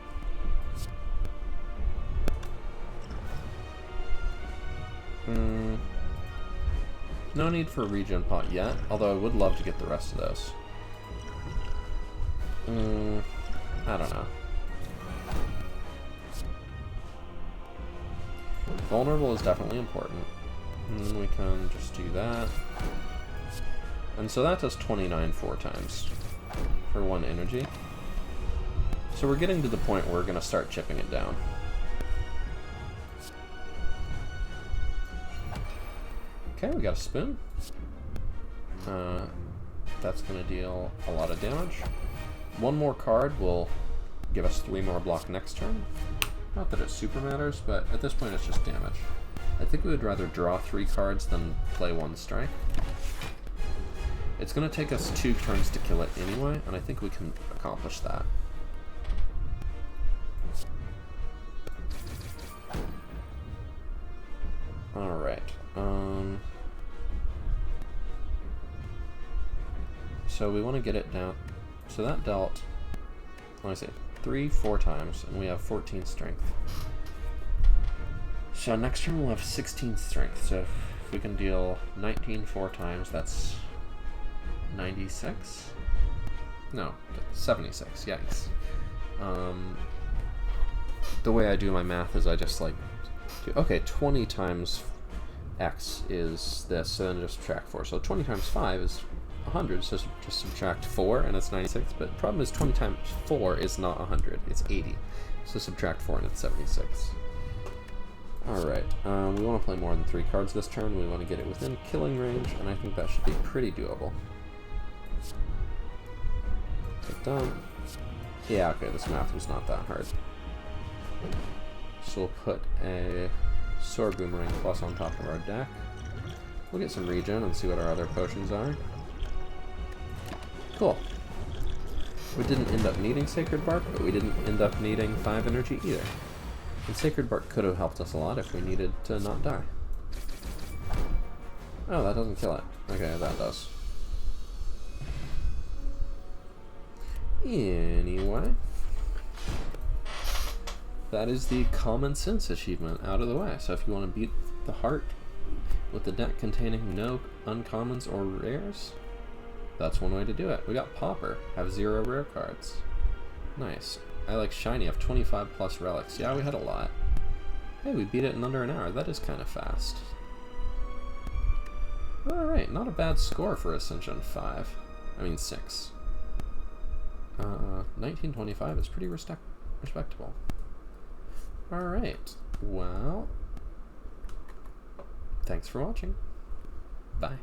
Speaker 1: No need for a regen pot yet, although I would love to get the rest of those. I don't know. Vulnerable is definitely important. We can just do that. And so that does 29 4 times for 1 energy. So we're getting to the point where we're going to start chipping it down. Okay, we got a spoon. That's going to deal a lot of damage. 1 more card will give us 3 more block next turn. Not that it super matters, but at this point it's just damage. I think we would rather draw 3 cards than play 1 strike. It's going to take us 2 turns to kill it anyway, and I think we can accomplish that. Alright. So we want to get it down. So that dealt, let me see, 3 4 times, and we have 14 strength. So next turn we'll have 16 strength, so if we can deal 19 4 times, that's 96? No, 76, yikes. The way I do my math is I just like, okay, 20 times x is this, so then just subtract 4. So 20 times 5 is 100, so just subtract 4 and it's 96, but the problem is 20 times 4 is not 100, it's 80. So subtract 4 and it's 76. Alright, we want to play more than 3 cards this turn, we want to get it within killing range, and I think that should be pretty doable. Get done. Yeah, okay, this math was not that hard. So we'll put a Sword Boomerang Plus on top of our deck. We'll get some regen and see what our other potions are. Cool. We didn't end up needing Sacred Bark, but we didn't end up needing 5 energy either. And Sacred Bark could have helped us a lot if we needed to not die. Oh, that doesn't kill it. Okay, that does. Anyway, that is the Common Sense achievement out of the way. So if you want to beat the heart with the deck containing no uncommons or rares, that's one way to do it. We got Pauper, have 0 rare cards. Nice. I like Shiny, have 25 plus relics. Yeah, we had a lot. Hey, we beat it in under an hour. That is kind of fast. Alright, not a bad score for Ascension 5. I mean 6. 1925 is pretty respectable. Alright, well, thanks for watching. Bye.